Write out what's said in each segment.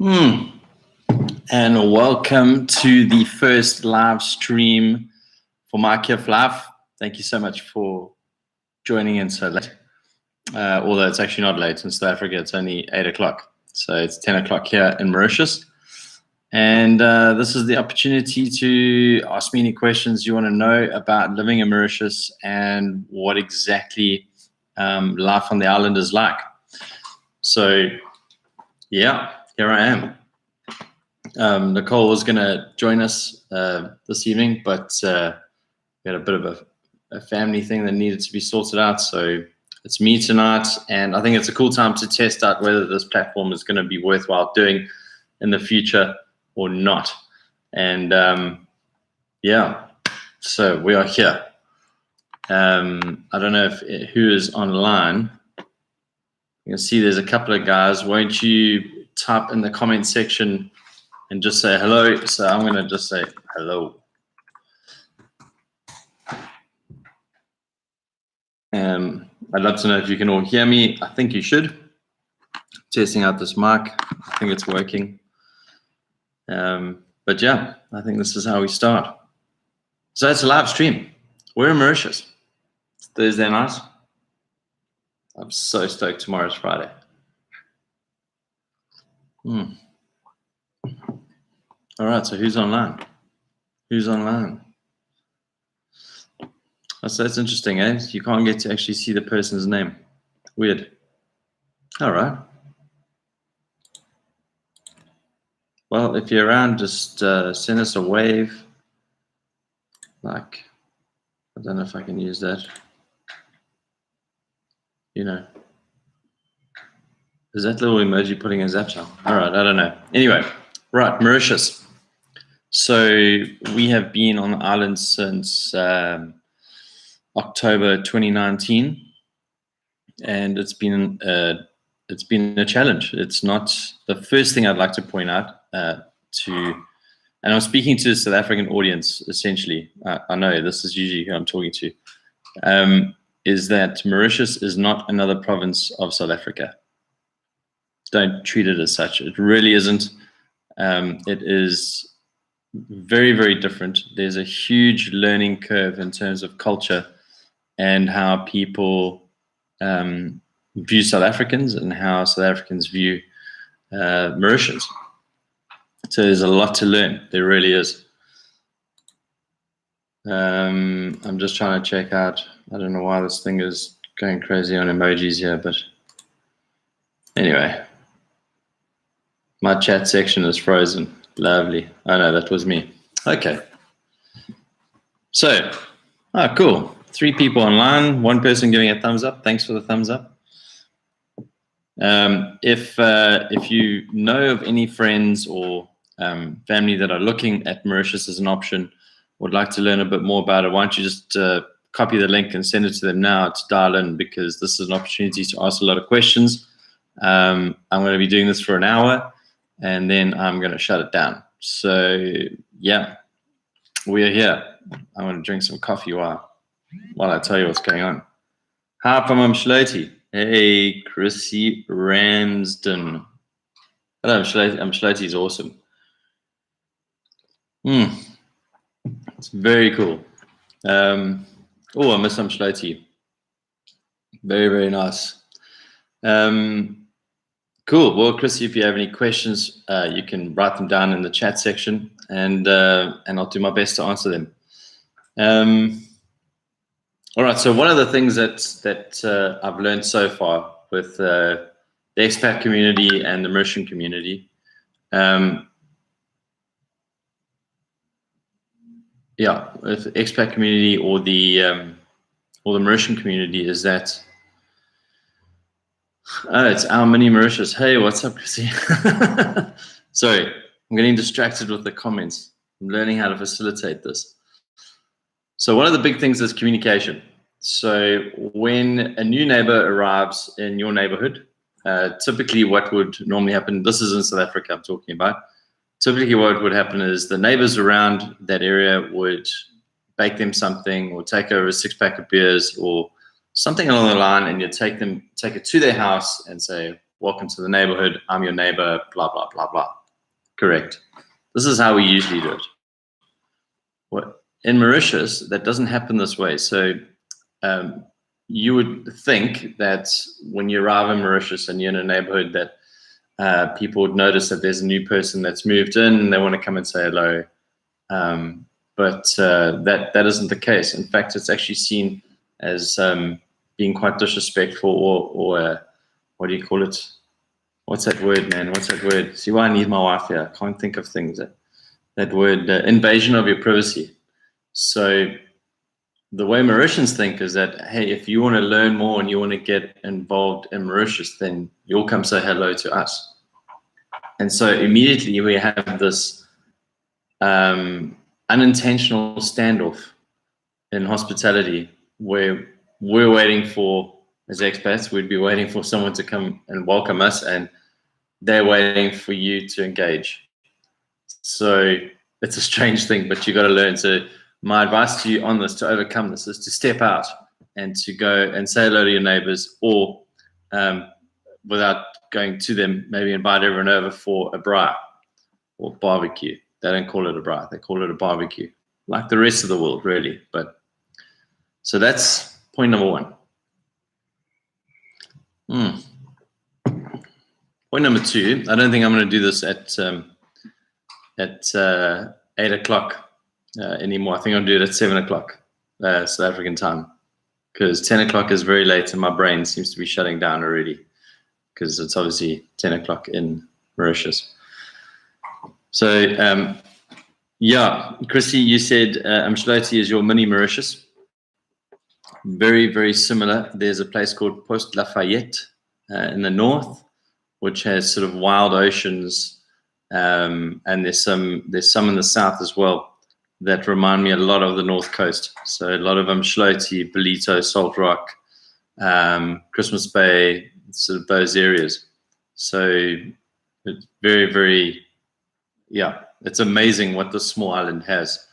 And welcome to the first live stream for My Kif Life. Thank you so much for joining in so late. Although it's actually not late in South Africa, it's only 8 o'clock. So it's 10 o'clock here in Mauritius. And this is the opportunity to ask me any questions you want to know about living in Mauritius and what exactly life on the island is like. So, yeah, here I am. Nicole was going to join us this evening, but we had a bit of a family thing that needed to be sorted out. So it's me tonight, and I think it's a cool time to test out whether this platform is going to be worthwhile doing in the future or not. And yeah, so we are here. I don't know who is online. You can see there's a couple of guys. Won't you type in the comment section and just say hello? So I'm going to just say hello. I'd love to know if you can all hear me. I think you should. Testing out this mic. I think it's working. But yeah, I think this is how we start. So it's a live stream. We're in Mauritius. It's Thursday night. I'm so stoked tomorrow's Friday. All right, so who's online? Who's online? So that's interesting, eh? You can't get to actually see the person's name. Weird. All right. Well, if you're around, just send us a wave. Like, I don't know if I can use that. You know. Is that little emoji putting his apps on? All right, I don't know. Anyway, right, Mauritius. So we have been on the island since October 2019, and it's been a challenge. It's not the first thing I'd like to point out and I'm speaking to a South African audience essentially. I know this is usually who I'm talking to. Is that Mauritius is not another province of South Africa. Don't treat it as such. It really isn't. It is very, very different. There's a huge learning curve in terms of culture and how people view South Africans and how South Africans view Mauritians. So there's a lot to learn. There really is. I'm just trying to check out. I don't know why this thing is going crazy on emojis here, but anyway. My chat section is frozen. Lovely. Oh no, that was me. Okay. So, cool. 3 people online, 1 person giving a thumbs up. Thanks for the thumbs up. If you know of any friends or family that are looking at Mauritius as an option, would like to learn a bit more about it, why don't you just copy the link and send it to them now to dial in, because this is an opportunity to ask a lot of questions. I'm going to be doing this for an hour, and then I'm going to shut it down. So yeah, we are here. I'm going to drink some coffee while I tell you what's going on. Hi from Mshloti. Hey, Chrissy Ramsden. Hello, Mshloti is awesome. It's very cool. I miss Mshloti. Very, very nice. Cool. Well, Chrissy, if you have any questions, you can write them down in the chat section, and I'll do my best to answer them. All right. So one of the things that I've learned so far with the expat community and the Mauritian community, with the expat community or the Mauritian community, is that it's our mini Mauritius. Hey, what's up, Chrissy? Sorry, I'm getting distracted with the comments. I'm learning how to facilitate this. So one of the big things is communication. So when a new neighbor arrives in your neighborhood, typically what would normally happen, this is in South Africa I'm talking about, typically what would happen is the neighbors around that area would bake them something or take over a 6-pack of beers or something along the line, and you take it to their house and say, welcome to the neighborhood, I'm your neighbor, blah, blah, blah, blah. Correct. This is how we usually do it. In Mauritius, that doesn't happen this way. So you would think that when you arrive in Mauritius and you're in a neighborhood that people would notice that there's a new person that's moved in and they want to come and say hello. But that isn't the case. In fact, it's actually seen as being quite disrespectful or what do you call it? What's that word, man? What's that word? See why I need my wife here. I can't think of things. That word, invasion of your privacy. So the way Mauritians think is that, hey, if you want to learn more and you want to get involved in Mauritius, then you'll come say hello to us. And so immediately we have this unintentional standoff in hospitality where we're waiting for, as expats, we'd be waiting for someone to come and welcome us, and they're waiting for you to engage. So it's a strange thing, but you got to learn. So my advice to you on this, to overcome this, is to step out and to go and say hello to your neighbors, or without going to them, maybe invite everyone over for a braai or barbecue. They don't call it a braai, they call it a barbecue, like the rest of the world, really. But so that's point number one. Point number two, I don't think I'm going to do this at 8 o'clock anymore. I think I'll do it at 7 o'clock South African time, because 10 o'clock is very late and my brain seems to be shutting down already, because it's obviously 10 o'clock in Mauritius. So yeah, Chrissy, you said Umdloti is your mini Mauritius. Very, very similar. There's a place called Post Lafayette in the north, which has sort of wild oceans, and there's some in the south as well that remind me a lot of the north coast. So a lot of Umdloti, Ballito, Salt Rock, Christmas Bay, sort of those areas. So it's very, very, yeah, it's amazing what this small island has.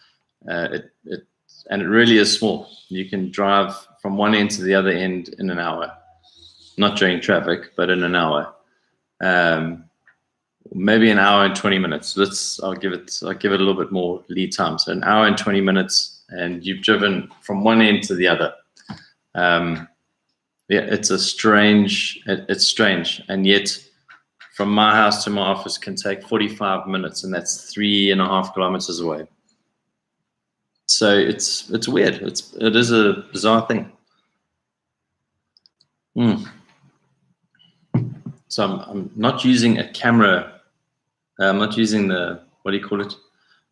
And it really is small. You can drive from one end to the other end in an hour, not during traffic, but in an hour. Maybe an hour and 20 minutes. I'll give it a little bit more lead time. So an hour and 20 minutes, and you've driven from one end to the other. Yeah, it's strange, and yet from my house to my office can take 45 minutes, and that's 3.5 kilometers away. So it's weird. It is a bizarre thing. So I'm not using a camera. I'm not using the, what do you call it?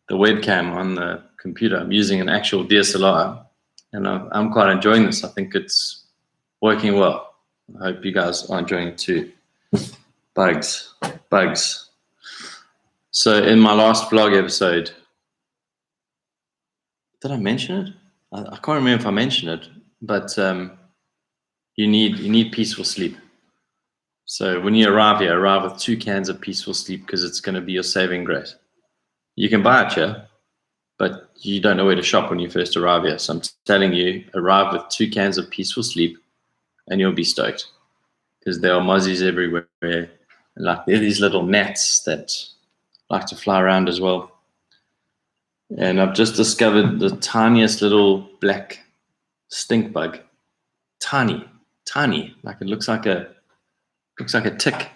The webcam on the computer. I'm using an actual DSLR, and I'm quite enjoying this. I think it's working well. I hope you guys are enjoying it too. Bugs. So in my last vlog episode, did I mention it? I can't remember if I mentioned it, but you need peaceful sleep. So when you arrive here, arrive with 2 cans of peaceful sleep, because it's going to be your saving grace. You can buy it here, but you don't know where to shop when you first arrive here. So I'm telling you, arrive with 2 cans of peaceful sleep and you'll be stoked, because there are mozzies everywhere. And like, there are these little gnats that like to fly around as well. And I've just discovered the tiniest little black stink bug. Tiny, like it looks like a tick.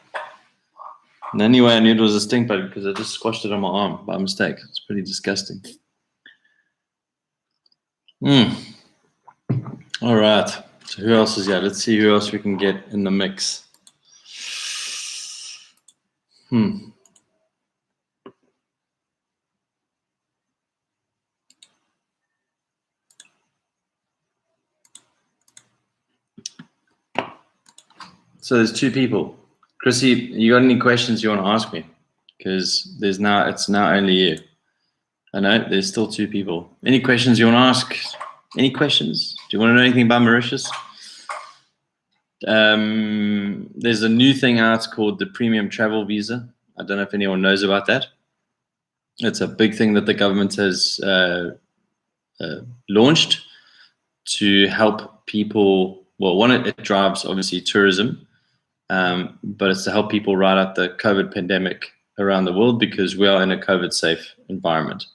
And the only way I knew it was a stink bug because I just squashed it on my arm by mistake. It's pretty disgusting. All right. So who else is here? Let's see who else we can get in the mix. So there's 2 people. Chrissy, you got any questions you want to ask me? Because it's now only you. I know there's still 2 people. Any questions you want to ask? Any questions? Do you want to know anything about Mauritius? There's a new thing out called the premium travel visa. I don't know if anyone knows about that. It's a big thing that the government has launched to help people. Well, one, it drives obviously tourism, but it's to help people ride out the COVID pandemic around the world because we are in a COVID-safe environment.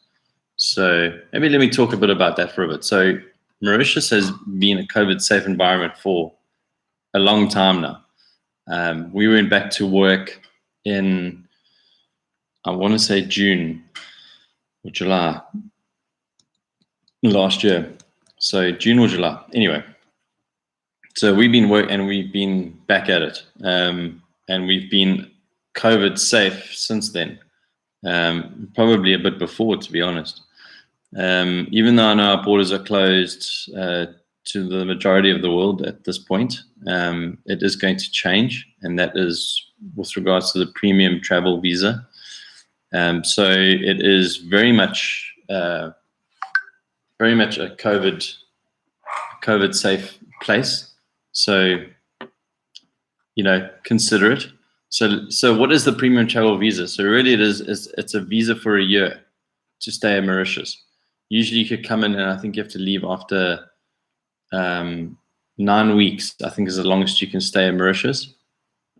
So maybe let me talk a bit about that for a bit. So Mauritius has been a COVID-safe environment for a long time now. We went back to work in, I want to say June or July last year. So June or July. Anyway, so we've been back at it. And we've been COVID safe since then. Probably a bit before, to be honest. Even though I know our borders are closed to the majority of the world at this point, it is going to change, and that is with regards to the premium travel visa. So it is very much a COVID safe place. So, consider it. So what is the premium travel visa? So really it's a visa for a year to stay in Mauritius. Usually you could come in and I think you have to leave after 9 weeks, I think is the longest you can stay in Mauritius.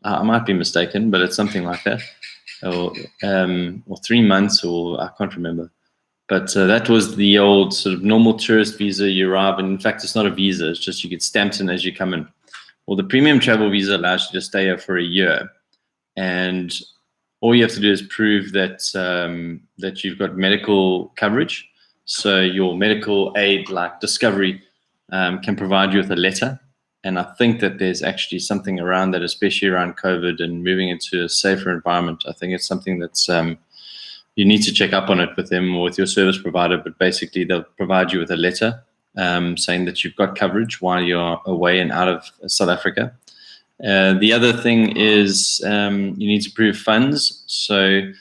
I might be mistaken, but it's something like that. Or 3 months, or I can't remember. But that was the old sort of normal tourist visa. You arrive, and in fact, it's not a visa. It's just you get stamped in as you come in. Well, the premium travel visa allows you to stay here for a year. And all you have to do is prove that that you've got medical coverage. So your medical aid, like Discovery, can provide you with a letter. And I think that there's actually something around that, especially around COVID and moving into a safer environment. I think it's something that's you need to check up on it with them or with your service provider. But basically, they'll provide you with a letter saying that you've got coverage while you're away and out of South Africa. The other thing is you need to prove funds. So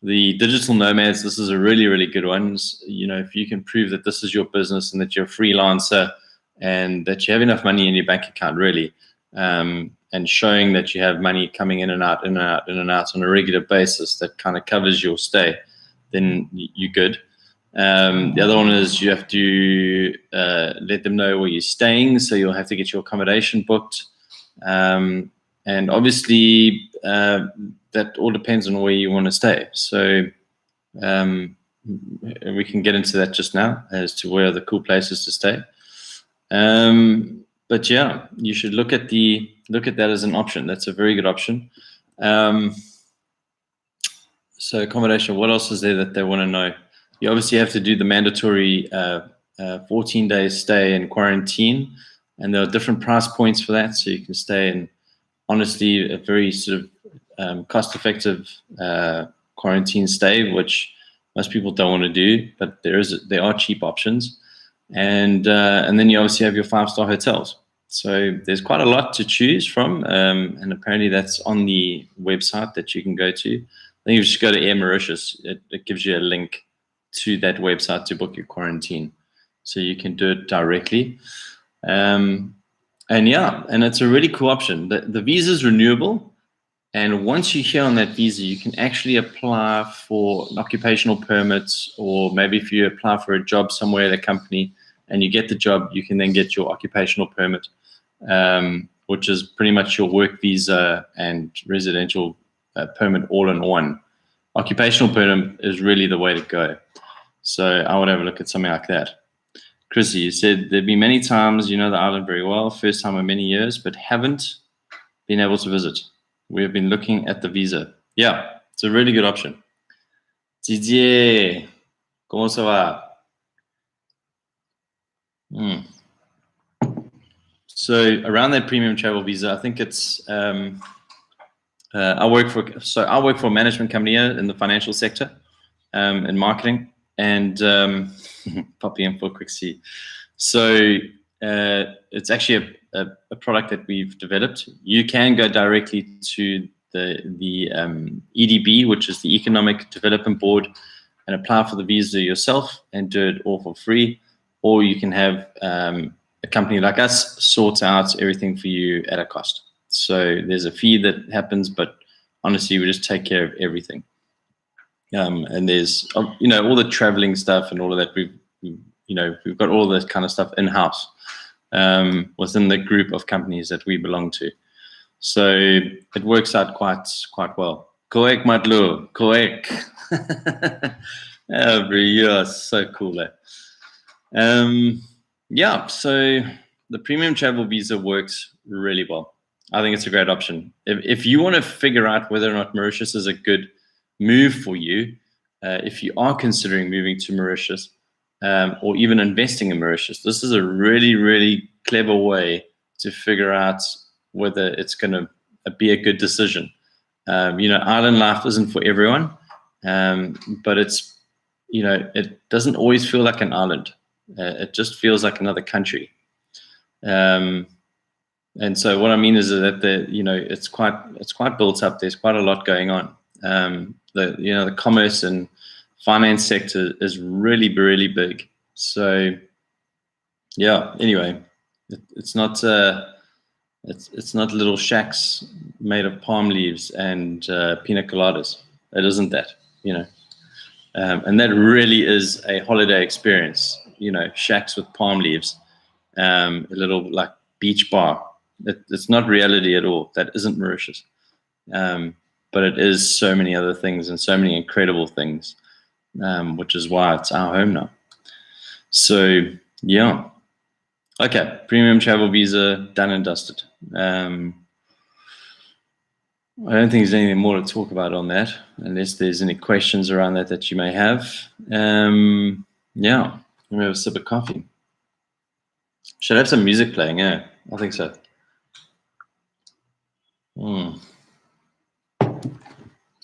the digital nomads, this is a really, really good one. If you can prove that this is your business and that you're a freelancer and that you have enough money in your bank account, really, and showing that you have money coming in and out on a regular basis that kind of covers your stay, then you're good. The other one is you have to let them know where you're staying. So you'll have to get your accommodation booked. And obviously that all depends on where you want to stay. So we can get into that just now as to where are the cool places to stay. But yeah, you should look at that as an option. That's a very good option. So accommodation, what else is there that they want to know? You obviously have to do the mandatory 14 days stay in quarantine. And there are different price points for that. So you can stay in, honestly, a very sort of cost-effective quarantine stay, which most people don't want to do, but there are cheap options. And then you obviously have your 5-star hotels. So there's quite a lot to choose from. And apparently that's on the website that you can go to. I think you just go to Air Mauritius. It gives you a link to that website to book your quarantine. So you can do it directly. And it's a really cool option. The visa is renewable, and once you're here on that visa, you can actually apply for an occupational permit, or maybe if you apply for a job somewhere at a company and you get the job, you can then get your occupational permit, which is pretty much your work visa and residential permit all in one. Occupational permit is really the way to go. So I would have a look at something like that. Chrissy, you said there'd be many times you know the island very well, first time in many years, but haven't been able to visit. We have been looking at the visa. Yeah, it's a really good option. Didier, comment ça va? So around that premium travel visa, I think it's I work for a management company here in the financial sector, in marketing. And popping in for a quick see. So it's actually a product that we've developed. You can go directly to the EDB, which is the Economic Development Board, and apply for the visa yourself and do it all for free. Or you can have a company like us sort out everything for you at a cost. So there's a fee that happens, but honestly, we just take care of everything. And there's, all the traveling stuff and all of that. We've got all that kind of stuff in-house within the group of companies that we belong to. So it works out quite well. Correct, Matlu. Correct. Every year, so cool. Yeah, so the premium travel visa works really well. I think it's a great option. If you want to figure out whether or not Mauritius is a good move for you, if you are considering moving to Mauritius or even investing in Mauritius, this is a really, really clever way to figure out whether it's going to be a good decision. Island life isn't for everyone, but it's, it doesn't always feel like an island. It just feels like another country. And so what I mean is that it's quite built up. There's quite a lot going on. The commerce and finance sector is really, really big. So yeah, anyway, it's not little shacks made of palm leaves and pina coladas. It isn't that, and that really is a holiday experience. Shacks with palm leaves, a little like beach bar. It's not reality at all. That isn't Mauritius. But it is so many other things and so many incredible things, which is why it's our home now. So, yeah. Okay, premium travel visa, done and dusted. I don't think there's anything more to talk about on that, unless there's any questions around that you may have. Yeah, let me have a sip of coffee. Should I have some music playing? Yeah, I think so. I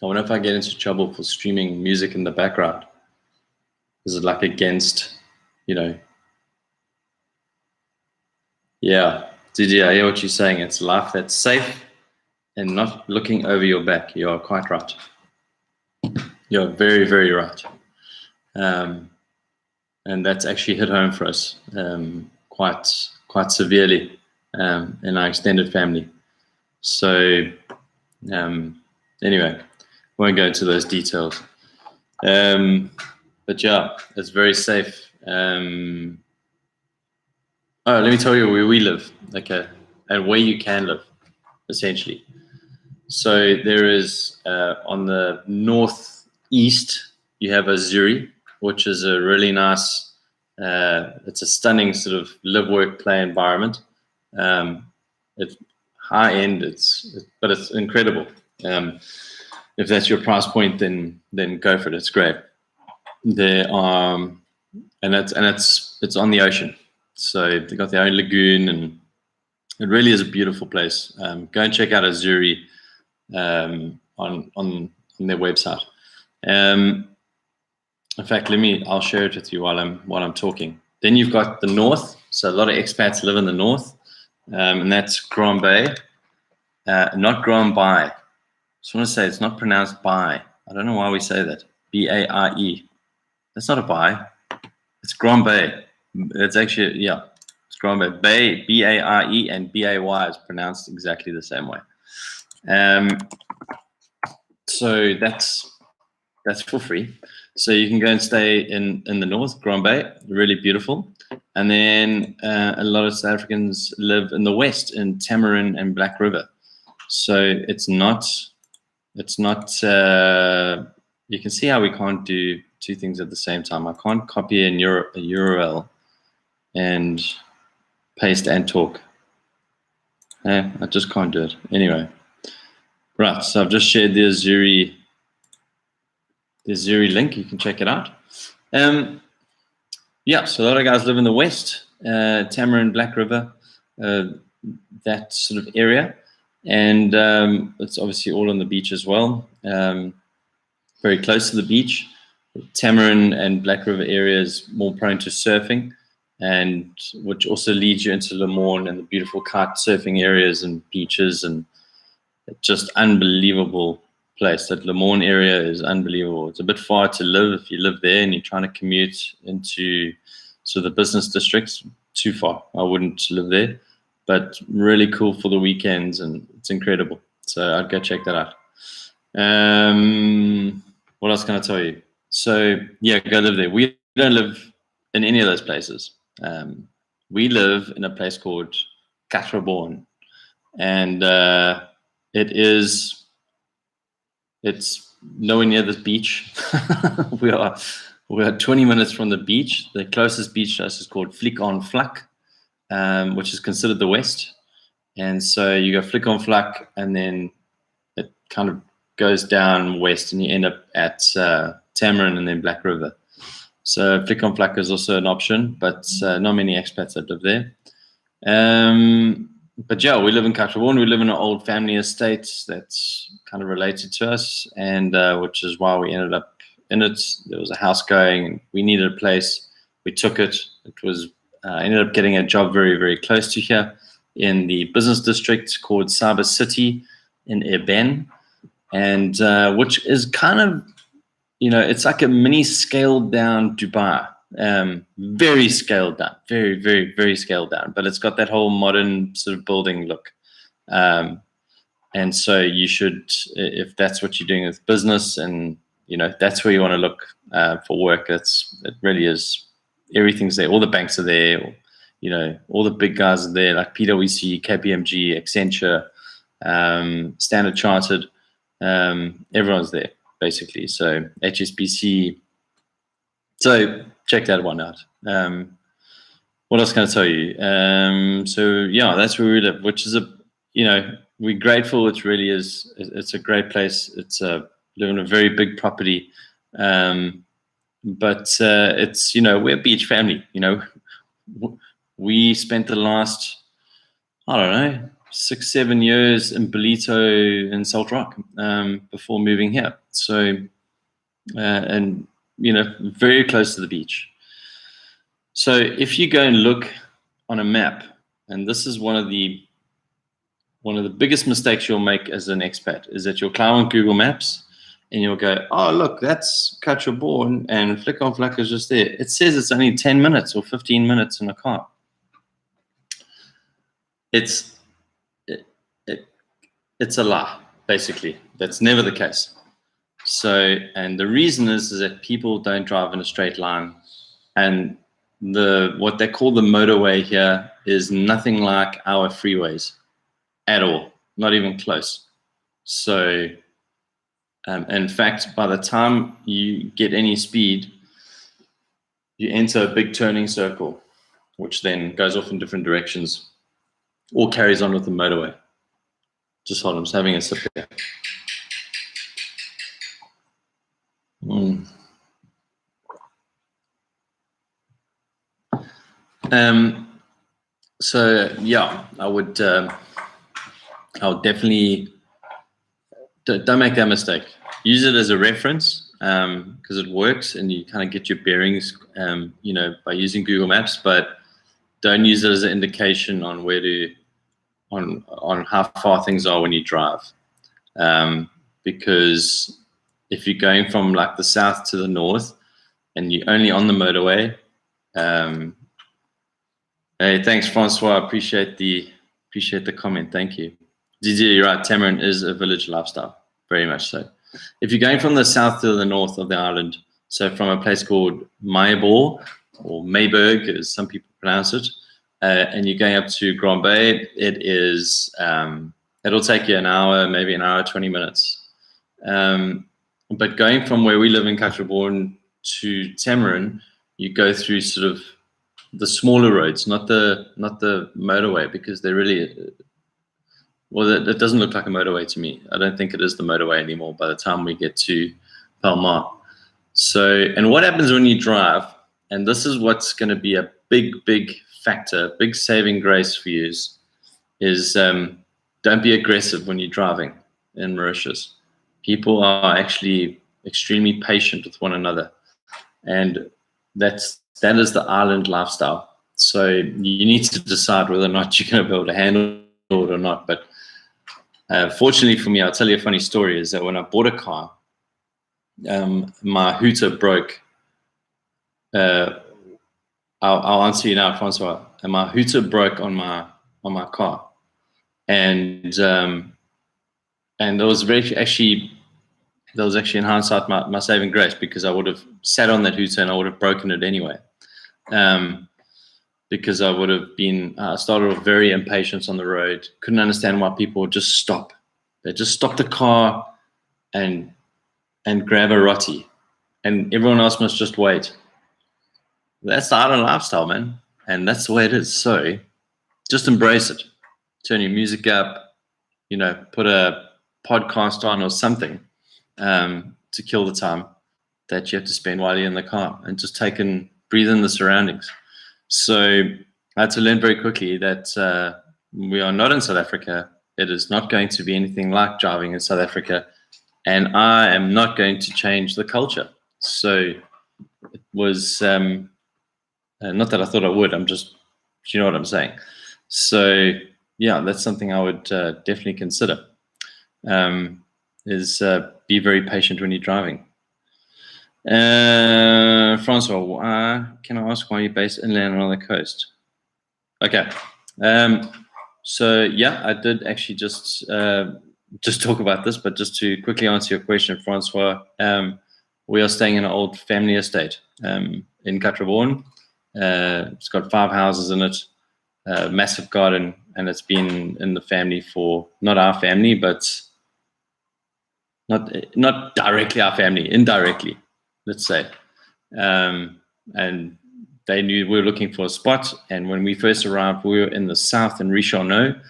wonder if I get into trouble for streaming music in the background. Is it like against, Yeah, Didi, I hear what you're saying. It's life that's safe and not looking over your back. You are quite right. You're very, very right. And that's actually hit home for us quite severely in our extended family. So anyway, won't go into those details. But yeah, it's very safe. Let me tell you where we live, okay, and where you can live, essentially. So there is on the northeast, you have Azuri, which is a really nice, it's a stunning sort of live, work, play environment. It's high end, but it's incredible. If that's your price point, then go for it. It's great. There are, and it's on the ocean. So they've got their own lagoon, and it really is a beautiful place. Go and check out Azuri on their website. In fact, I'll share it with you while I'm talking. Then you've got the north. So a lot of expats live in the north, and that's Grand Bay, not Grand Bay. I just want to say it's not pronounced Bay. I don't know why we say that. B-A-R-E. That's not a Bay. It's Grand Bay. It's actually, yeah, it's Grand Bay. Bay, B-A-R-E, and B-A-Y is pronounced exactly the same way. So that's for free. So you can go and stay in the north, Grand Bay, really beautiful. And then a lot of South Africans live in the west, in Tamarin and Black River. So it's not. You can see how we can't do two things at the same time. I can't copy a URL and paste and talk. I just can't do it. Anyway, right. So I've just shared the Azuri link. You can check it out. Yeah. So a lot of guys live in the west, Tamarin, Black River, that sort of area. And it's obviously all on the beach as well, very close to the beach. Tamarin and Black River area is more prone to surfing, and which also leads you into Lemoorn and the beautiful kite surfing areas and beaches, and just unbelievable place. That Lemoorn area is unbelievable. It's a bit far to live if you live there and you're trying to commute into the business districts. Too far. I wouldn't live there. But really cool for the weekends, and it's incredible. So I'd go check that out. What else can I tell you? So yeah, go live there. We don't live in any of those places. We live in a place called Cathraborn, and it's nowhere near the beach. we are 20 minutes from the beach. The closest beach to us is called Fliek on Vlak, which is considered the west. And so you go Fliek on Vlak, and then it kind of goes down west, and you end up at Tamarin and then Black River. So Fliek on Vlak is also an option, but not many expats that live there. But yeah, we live in Katrabon. We live in an old family estate that's kind of related to us, and which is why we ended up in it. There was a house going, and we needed a place. We took it. It was ended up getting a job very, very close to here in the business district called Cyber City in Yearn, and which is kind of, it's like a mini scaled down Dubai. Very scaled down, very, very, very scaled down, but it's got that whole modern sort of building look. And so you should, if that's what you're doing with business, and that's where you want to look for work, it really is. Everything's there. All the banks are there. All the big guys are there, like PwC, KPMG, Accenture, Standard Chartered. Everyone's there basically. So HSBC. So check that one out. What else can I tell you? So yeah, that's where we live, which is we're grateful. It really is. It's a great place. It's live in a very big property, but it's we're a beach family. We spent the last 6-7 years in Belito and Salt Rock before moving here. So and very close to the beach. So if you go and look on a map, and this is one of the biggest mistakes you'll make as an expat, is that you'll climb on Google Maps and you'll go, oh, look, that's Katrabon, and Fliek on Vlak is just there. It says it's only 10 minutes or 15 minutes in a car. It's a lie, basically. That's never the case. So, and the reason is that people don't drive in a straight line, and what they call the motorway here is nothing like our freeways at all, not even close. So, in fact, by the time you get any speed, you enter a big turning circle, which then goes off in different directions or carries on with the motorway. Just hold on, I'm just having a sip here. So yeah, I would definitely don't make that mistake. Use it as a reference because it works, and you kind of get your bearings, by using Google Maps. But don't use it as an indication on on how far things are when you drive, because if you're going from like the south to the north and you're only on the motorway, hey, thanks, Francois. I appreciate the comment. Thank you. Didier, you're right. Tamarin is a village lifestyle, very much so. If you're going from the south to the north of the island, so from a place called Mayborg or Mayberg, as some people pronounce it, and you're going up to Grand Bay, it is it'll take you an hour, maybe an hour, 20 minutes. But going from where we live in Katrabon to Tamarin, you go through sort of the smaller roads, not the motorway, because they're really, well, it doesn't look like a motorway to me. I don't think it is the motorway anymore by the time we get to Palma. So, and what happens when you drive, and this is what's going to be a big factor, big saving grace for you, is don't be aggressive when you're driving in Mauritius. People are actually extremely patient with one another, and that is the island lifestyle. So you need to decide whether or not you're going to be able to handle it or not. But fortunately for me, I'll tell you a funny story, is that when I bought a car, my hooter broke. I'll answer you now, Francois. And my hooter broke on my car, and there was actually in hindsight my saving grace, because I would have sat on that hooter and I would have broken it anyway. Because I would have been started off very impatient on the road, couldn't understand why people would just stop They just stop the car and grab a roti, and everyone else must just wait. That's the island lifestyle, man, and that's the way it is. So just embrace it. Turn your music up, put a podcast on or something to kill the time that you have to spend while you're in the car, and just breathe in the surroundings. So I had to learn very quickly that we are not in South Africa. It is not going to be anything like driving in South Africa, and I am not going to change the culture. So it was not that I thought I would. I'm just, you know what I'm saying. So yeah, that's something I would definitely consider. Is be very patient when you're driving. Francois, can I ask why you're based inland and on the coast? Okay. So yeah, I did actually just talk about this, but just to quickly answer your question, Francois, we are staying in an old family estate in Katrabon. It's got 5 houses in it, massive garden, and it's been in the family for, not our family, but not directly our family, indirectly, let's say. And they knew we were looking for a spot. And when we first arrived, we were in the south in Richarneau,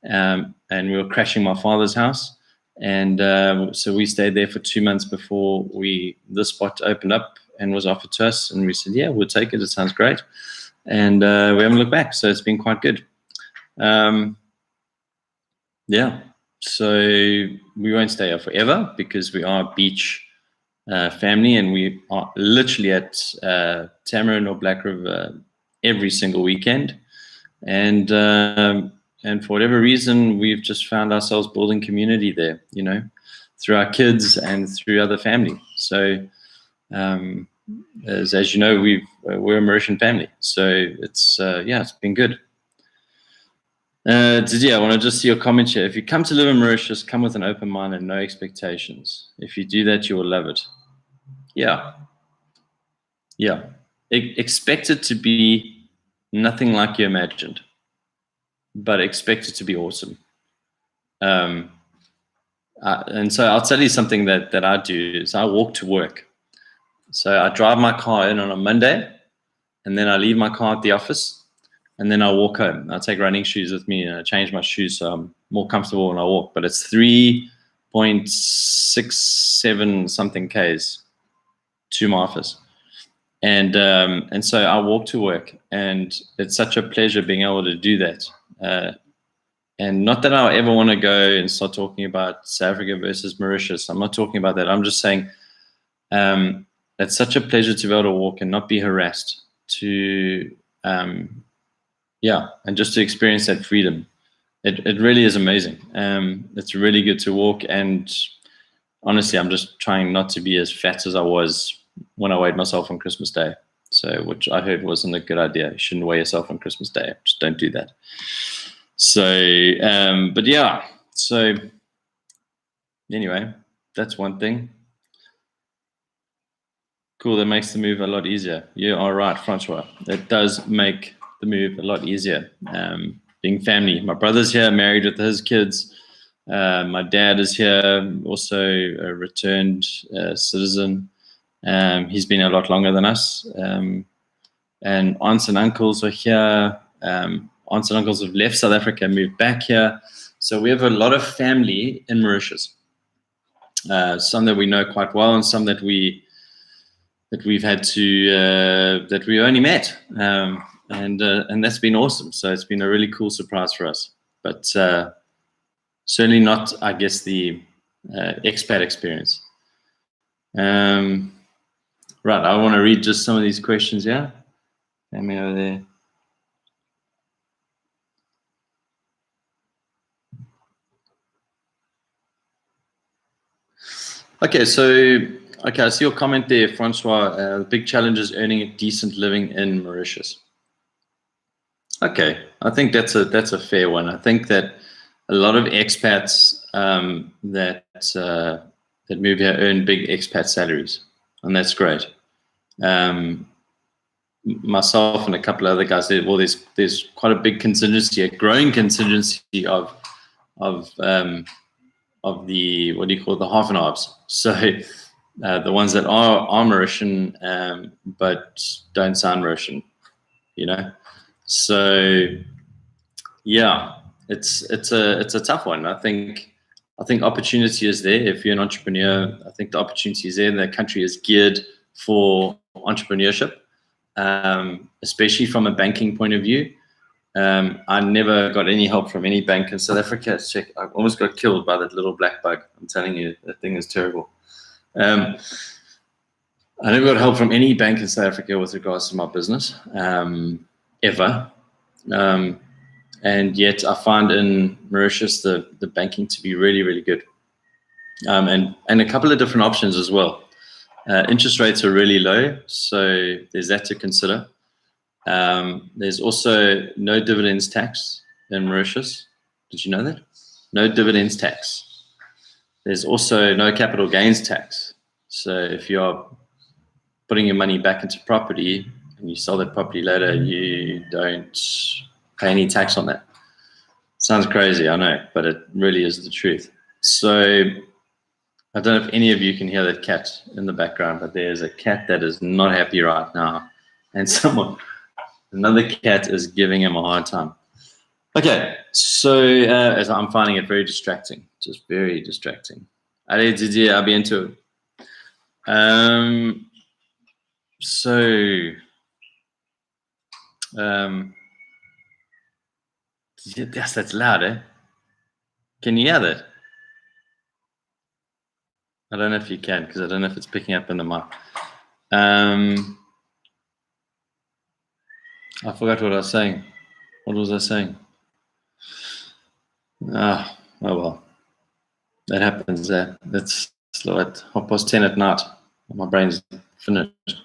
and we were crashing my father's house. And so we stayed there for 2 months before the spot opened up and was offered to us. And we said, yeah, we'll take it. It sounds great. And we haven't looked back. So it's been quite good. Yeah. So we won't stay here forever because we are a beach family, and we are literally at Tamarin or Black River every single weekend. And for whatever reason, we've just found ourselves building community there, through our kids and through other family. So as you know, we're a Mauritian family. So it's been good. Didier, I want to just see your comment here. If you come to live in Mauritius, come with an open mind and no expectations. If you do that, you will love it. Yeah. Expect it to be nothing like you imagined, but expect it to be awesome. And so I'll tell you something that I do is I walk to work. So I drive my car in on a Monday, and then I leave my car at the office, and then I walk home. I take running shoes with me, and I change my shoes so I'm more comfortable when I walk. But it's 3.67 something Ks to my office. And so I walk to work, and it's such a pleasure being able to do that. And not that I ever want to go and start talking about South Africa versus Mauritius. I'm not talking about that. I'm just saying it's such a pleasure to be able to walk and not be harassed, and just to experience that freedom. It really is amazing. It's really good to walk, and honestly, I'm just trying not to be as fat as I was when I weighed myself on Christmas Day. So, which I heard wasn't a good idea. You shouldn't weigh yourself on Christmas Day. Just don't do that. So, but yeah. So anyway, that's one thing. Cool. That makes the move a lot easier. You are right, Francois. That does make the move a lot easier. Being family. My brother's here, married with his kids. My dad is here, also a returned citizen. He's been a lot longer than us. And aunts and uncles are here. Aunts and uncles have left South Africa and moved back here. So we have a lot of family in Mauritius. Some that we know quite well, and some that we've had to that we only met. And that's been awesome. So it's been a really cool surprise for us. But certainly not, I guess, the expat experience. Right, I want to read just some of these questions here. Let me over there. Okay, I see your comment there, Francois. The big challenge is earning a decent living in Mauritius. Okay, I think that's a fair one. I think that a lot of expats that move here earn big expat salaries, and that's great. Myself and a couple of other guys said, well, there's quite a big contingency, a growing contingency of the, what do you call it, the half and halves. So the ones that are Mauritian but don't sound Mauritian, you know. So yeah, it's a tough one. I think opportunity is there if you're an entrepreneur. I think the opportunity is there, and the country is geared for entrepreneurship, especially from a banking point of view. I never got any help from any bank in South Africa. I almost got killed by that little black bug. I'm telling you, that thing is terrible. I never got help from any bank in South Africa with regards to my business, ever. And yet I find in Mauritius the banking to be really, really good. And a couple of different options as well. Interest rates are really low, so there's that to consider. There's also no dividends tax in Mauritius. Did you know that? No dividends tax. There's also no capital gains tax. So if you're putting your money back into property and you sell that property later, you don't pay any tax on that. Sounds crazy, I know, but it really is the truth. So I don't know if any of you can hear that cat in the background, but there's a cat that is not happy right now. And another cat is giving him a hard time. Okay, so as I'm finding it very distracting, just very distracting. Allez, Didier, I'll be into it. Yes, that's loud, eh? Can you hear that? I don't know if you can, because I don't know if it's picking up in the mic. I forgot what I was saying. What was I saying? Oh well. That happens there. It's slow at 10:30 at night. My brain's finished.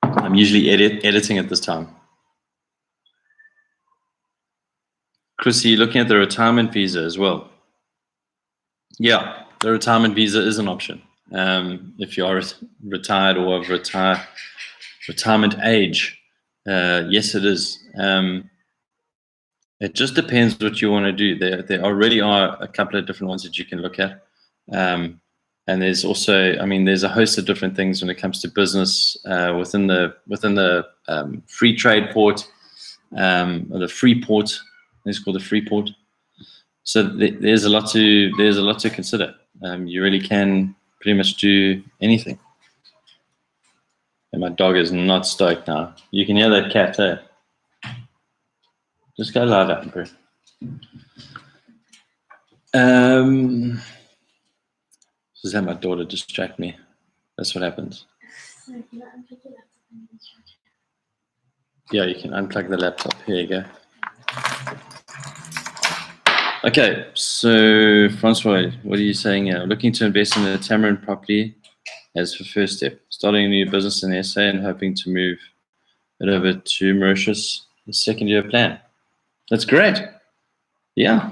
I'm usually editing at this time. Chrissy, looking at the retirement visa as well. Yeah, the retirement visa is an option. If you are retired or of retirement age, yes, it is. It just depends what you want to do. There already are a couple of different ones that you can look at. And there's also, I mean, there's a host of different things when it comes to business within the free trade port, or the free port. It's called the free port. So there's a lot to consider. You really can pretty much do anything. And my dog is not stoked now. You can hear that cat, eh? Just go lie down, bro. Just have my daughter distract me. That's what happens. Yeah, you can unplug the laptop. Here you go. Okay, so Francois, what are you saying here? Looking to invest in a tamarind property as the first step. Starting a new business in SA and hoping to move it over to Mauritius, the second year plan. That's great. Yeah.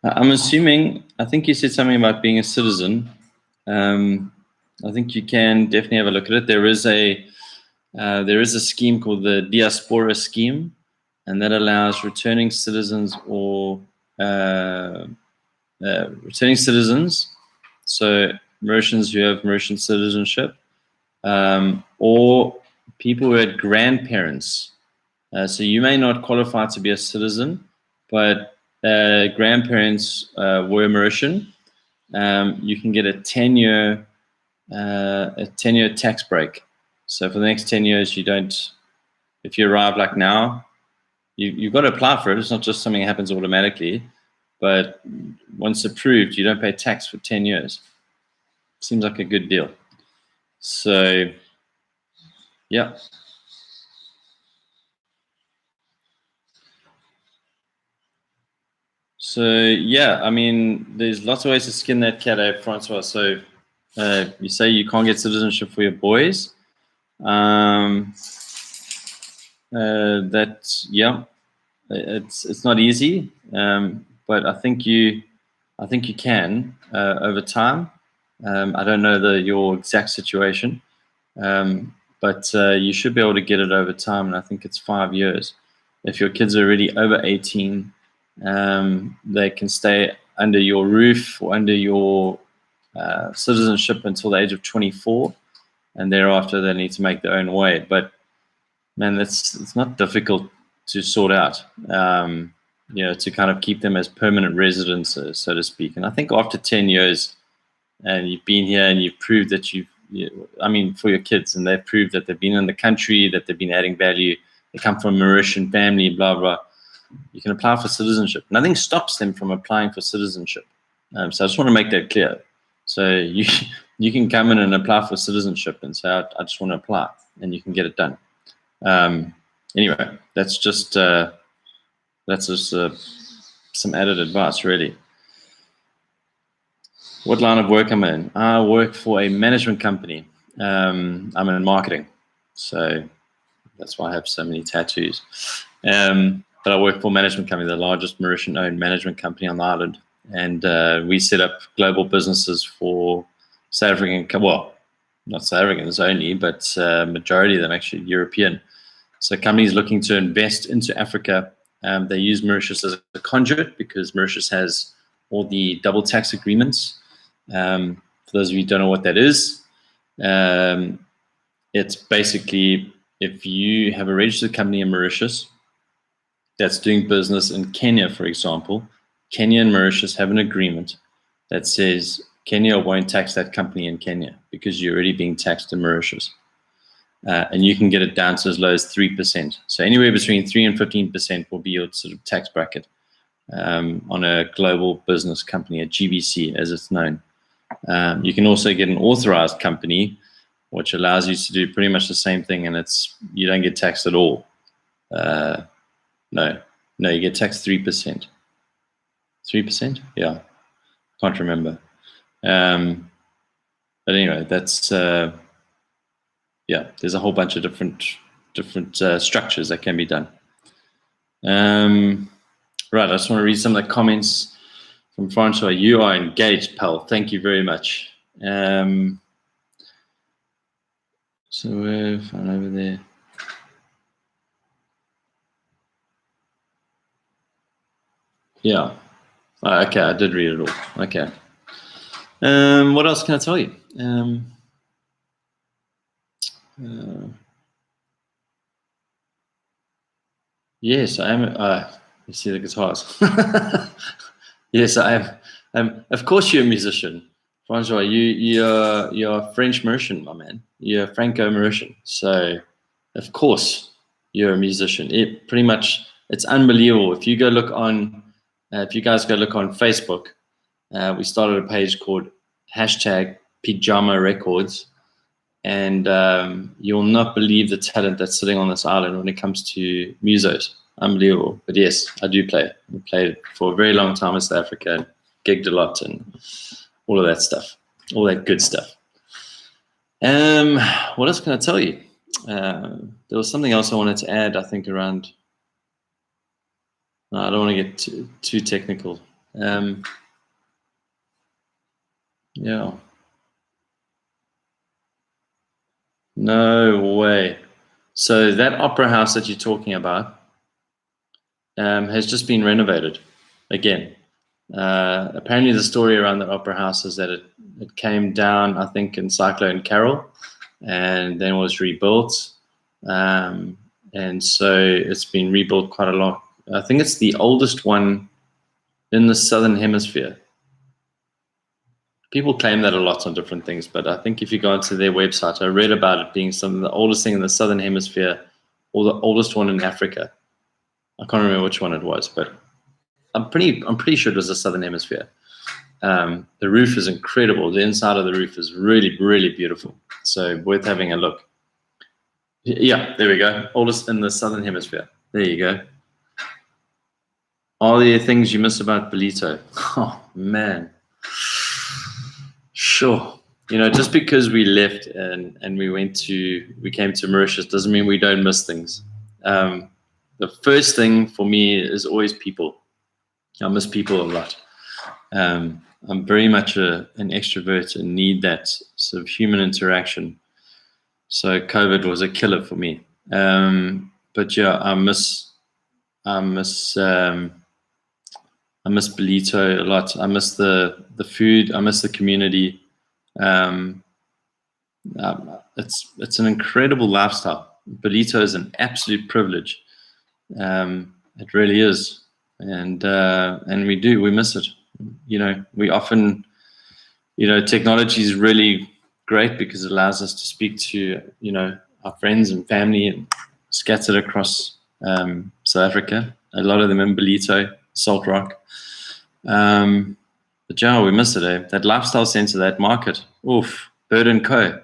I'm assuming, I think you said something about being a citizen. I think you can definitely have a look at it. There is a scheme called the Diaspora Scheme, and that allows returning citizens or returning citizens, so Mauritians who have Mauritian citizenship, or people who had grandparents. So you may not qualify to be a citizen, but grandparents were Mauritian. You can get a 10-year tax break. So for the next 10 years, you don't. If you arrive like now, you've got to apply for it. It's not just something that happens automatically, but once approved, you don't pay tax for 10 years. Seems like a good deal. So, yeah. So, yeah, I mean, there's lots of ways to skin that cat, Francois. So, you say you can't get citizenship for your boys. It's not easy, but I think you can over time. I don't know your exact situation, but you should be able to get it over time, and I think it's 5 years. If your kids are already over 18, They can stay under your roof or under your citizenship until the age of 24, and thereafter they need to make their own way. But man, it's not difficult to sort out. To kind of keep them as permanent residents, so to speak. And I think after 10 years, and you've been here and you've proved that for your kids, and they've proved that they've been in the country, that they've been adding value, they come from a Mauritian family, blah, blah, you can apply for citizenship. Nothing stops them from applying for citizenship. So I just want to make that clear. So you can come in and apply for citizenship and say, I just want to apply, and you can get it done. Anyway, that's just some added advice, really. What line of work am I in? I work for a management company. I'm in marketing, so that's why I have so many tattoos. But I work for a management company, the largest Mauritian-owned management company on the island, and we set up global businesses for South African, well, not South Africans only, but majority of them actually European. So companies looking to invest into Africa, they use Mauritius as a conduit because Mauritius has all the double tax agreements. For those of you who don't know what that is, it's basically if you have a registered company in Mauritius that's doing business in Kenya, for example, Kenya and Mauritius have an agreement that says Kenya won't tax that company in Kenya because you're already being taxed in Mauritius. And you can get it down to as low as 3%. So anywhere between 3 and 15% will be your sort of tax bracket on a global business company, a GBC as it's known. You can also get an authorized company, which allows you to do pretty much the same thing, and you don't get taxed at all. No, you get taxed 3%. 3%? Yeah, can't remember. But anyway, that's there's a whole bunch of different structures that can be done. Right, I just want to read some of the comments from Francois. You are engaged, pal. Thank you very much. So we're fine over there. Yeah. Okay, I did read it all. Okay. What else can I tell you? Yes, I am. You see the guitars. Yes, I am. Of course, you're a musician, Francois. You're French Mauritian, my man. You're Franco Mauritian. So, of course, you're a musician. It's unbelievable. If you go look on, if you guys go look on Facebook, we started a page called #Pajama Records. And you'll not believe the talent that's sitting on this island when it comes to musos. Unbelievable. But yes, I do play. I played for a very long time in South Africa and gigged a lot and all of that stuff, all that good stuff. What else can I tell you? There was something else I wanted to add, I think, around. No, I don't want to get too technical. Yeah. No way. So that opera house that you're talking about has just been renovated again. Apparently the story around the opera house is that it came down, I think, in Cyclone Carol and then was rebuilt. And so it's been rebuilt quite a lot. I think it's the oldest one in the Southern Hemisphere. People claim that a lot on different things, but I think if you go onto their website, I read about it being some of the oldest thing in the Southern Hemisphere or the oldest one in Africa. I can't remember which one it was, but I'm pretty sure it was the Southern Hemisphere. The roof is incredible. The inside of the roof is really, really beautiful. So worth having a look. Yeah, there we go. Oldest in the Southern Hemisphere. There you go. Are there things you miss about Ballito? Oh, man. Sure. Just because we left and we came to Mauritius doesn't mean we don't miss things. The first thing for me is always people. I miss people a lot. I'm very much an extrovert and need that sort of human interaction. So COVID was a killer for me. But yeah, I miss I miss Belito a lot. I miss the food. I miss the community. It's an incredible lifestyle. Belito is an absolute privilege. It really is, and we miss it. We often, technology is really great because it allows us to speak to our friends and family scattered across South Africa. A lot of them in Belito, Salt Rock. But yeah, we miss it. That lifestyle center, that market. Oof, Bird and Co.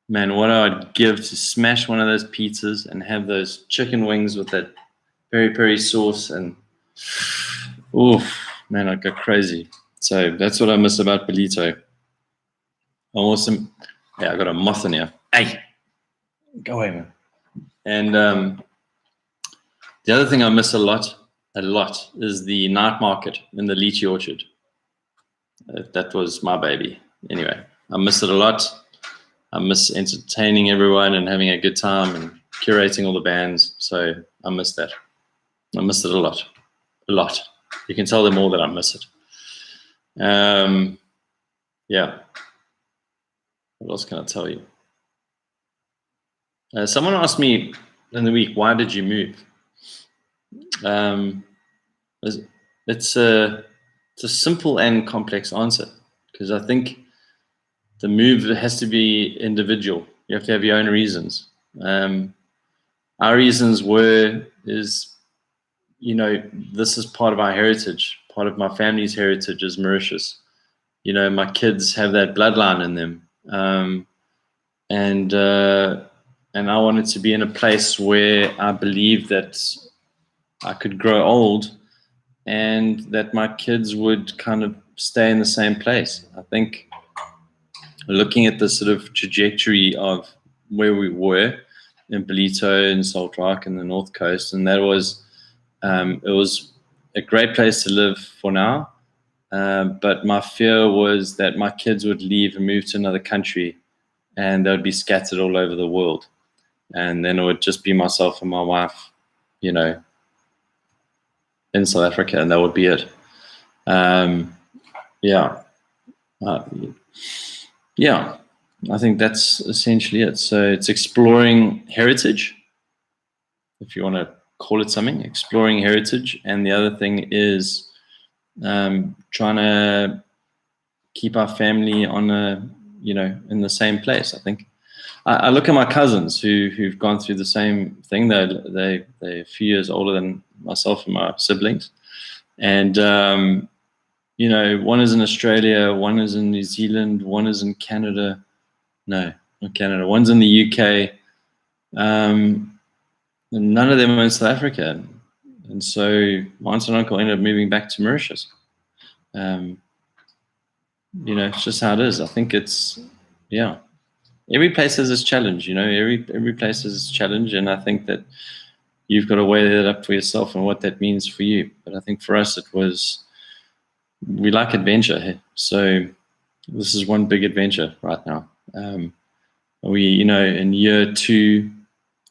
Man, what I'd give to smash one of those pizzas and have those chicken wings with that peri-peri sauce, and oof, man, I'd go crazy. So that's what I miss about Belito. Awesome. Yeah, I got a moth in here. Hey, go away, man. And the other thing I miss a lot, is the night market in the lychee orchard. That was my baby. Anyway, I miss it a lot. I miss entertaining everyone and having a good time and curating all the bands. So I miss that. I miss it a lot. A lot. You can tell them all that I miss it. Yeah. What else can I tell you? Someone asked me in the week, why did you move? It's a simple and complex answer, because I think the move has to be individual. You have to have your own reasons. Our reasons this is part of our heritage. Part of my family's heritage is Mauritius. My kids have that bloodline in them. And I wanted to be in a place where I believed that I could grow old and that my kids would kind of stay in the same place. I think looking at the sort of trajectory of where we were in Belito and Salt Rock and the North Coast, and that was, it was a great place to live for now. But my fear was that my kids would leave and move to another country and they would be scattered all over the world. And then it would just be myself and my wife, in South Africa, and that would be it. Yeah, I think that's essentially it. So it's exploring heritage, if you want to call it something, exploring heritage. And the other thing is trying to keep our family on in the same place. I think I look at my cousins who've gone through the same thing. They're a few years older than myself and my siblings, and one is in Australia, one is in New Zealand, one is in Canada. No, not Canada. One's in the UK. And none of them are in South Africa, and so my aunt and uncle ended up moving back to Mauritius. It's just how it is. I think it's every place has its challenge. Every place has its challenge, and I think that you've got to weigh that up for yourself and what that means for you. But I think for us, we like adventure, so this is one big adventure right now. We in year 2,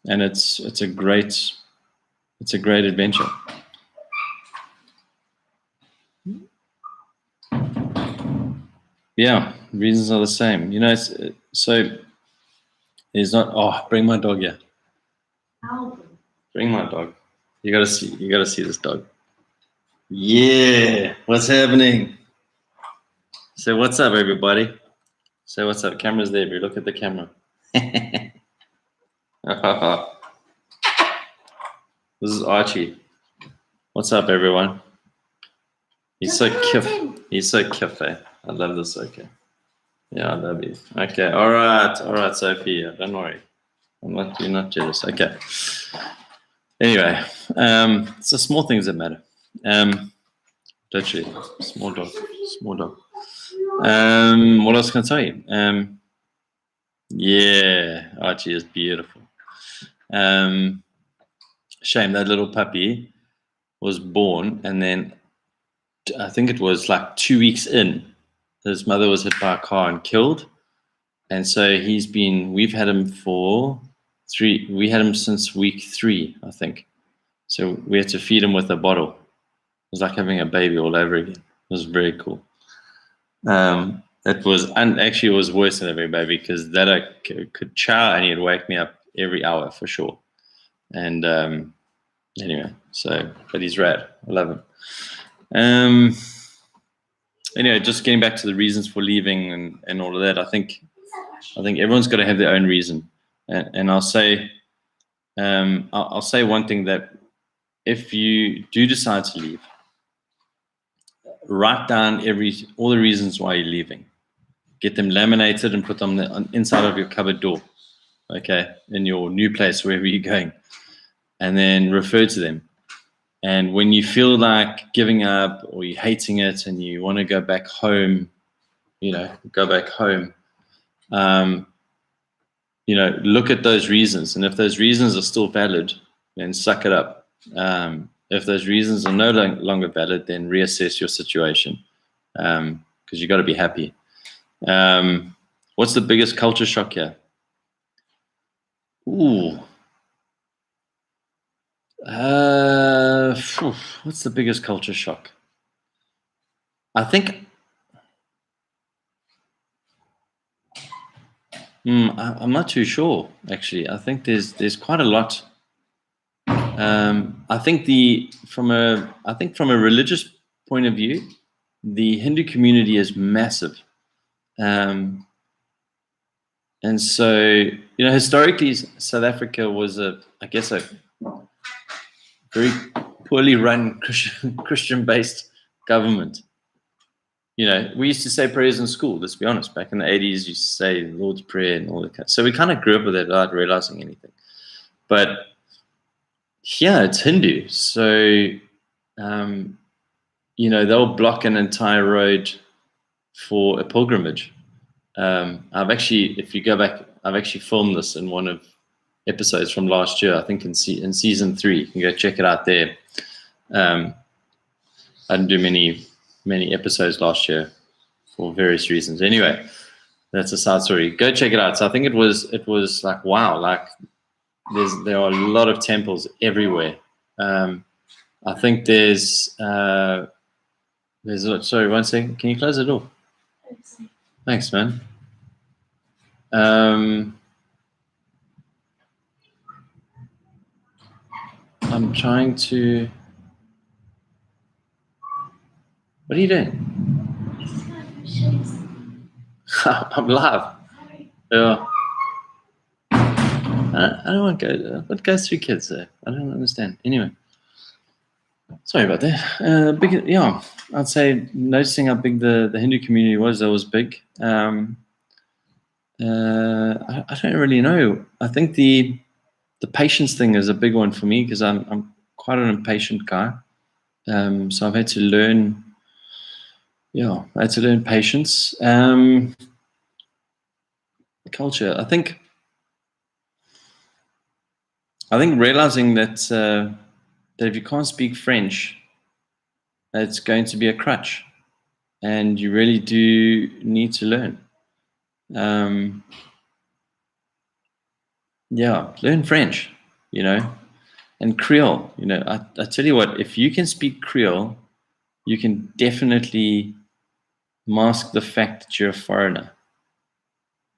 and it's a great adventure. Yeah, reasons are the same. So there's not. Oh, bring my dog here. Bring my dog. You gotta see this dog. Yeah, what's happening? Say what's up, everybody. Say what's up. Camera's there, bro. Look at the camera. This is Archie. What's up, everyone? He's so cute. He's so cute. I love this. Okay. Yeah, I love you. Okay. All right, Sophia. Don't worry. You're not jealous. Okay. Anyway, it's the small things that matter. Literally, small dog. What else can I tell you? Yeah, Archie is beautiful. Shame that little puppy was born, and then I think it was like 2 weeks in, his mother was hit by a car and killed. And so we've had him we had him since week 3, I think. So we had to feed him with a bottle. It was like having a baby all over again. It was very cool. It was, and actually it was worse than having a baby because that I could chow and he'd wake me up every hour for sure. And anyway, but he's rad. I love him. Anyway, just getting back to the reasons for leaving and all of that, I think everyone's got to have their own reason. And I'll say one thing, that if you do decide to leave, write down all the reasons why you're leaving. Get them laminated and put them on the inside of your cupboard door, okay, in your new place, wherever you're going, and then refer to them. And when you feel like giving up or you're hating it and you want to go back home, go back home, look at those reasons. And if those reasons are still valid, then suck it up. If those reasons are no longer valid, then reassess your situation, because you've got to be happy. What's the biggest culture shock here? What's the biggest culture shock? I think I'm not too sure, actually. I think there's quite a lot. I think from a religious point of view, the Hindu community is massive. And so, historically, South Africa was a very poorly run Christian-based government. We used to say prayers in school, let's be honest. Back in the 80s, you used to say the Lord's Prayer and all that. So we kind of grew up with it without realizing anything. But yeah, it's Hindu. So, they'll block an entire road for a pilgrimage. I've actually filmed this in one of episodes from last year. I think in season 3. You can go check it out there. I didn't do many episodes last year for various reasons. Anyway, that's a side story. Go check it out. So I think it was like, wow, like there are a lot of temples everywhere. I think there's sorry, one second. Can you close the door? Thanks, man. I'm trying to. What are you doing? I'm live. Yeah. I don't want to go. What goes through kids there? I don't understand. Anyway. Sorry about that. I'd say noticing how big the Hindu community was. That was big. I don't really know. I think the patience thing is a big one for me because I'm quite an impatient guy. So I've had to learn. I had to learn patience. Culture. I think realizing that if you can't speak French, it's going to be a crutch, and you really do need to learn. Learn French, and Creole. I tell you what, if you can speak Creole, you can definitely mask the fact that you're a foreigner.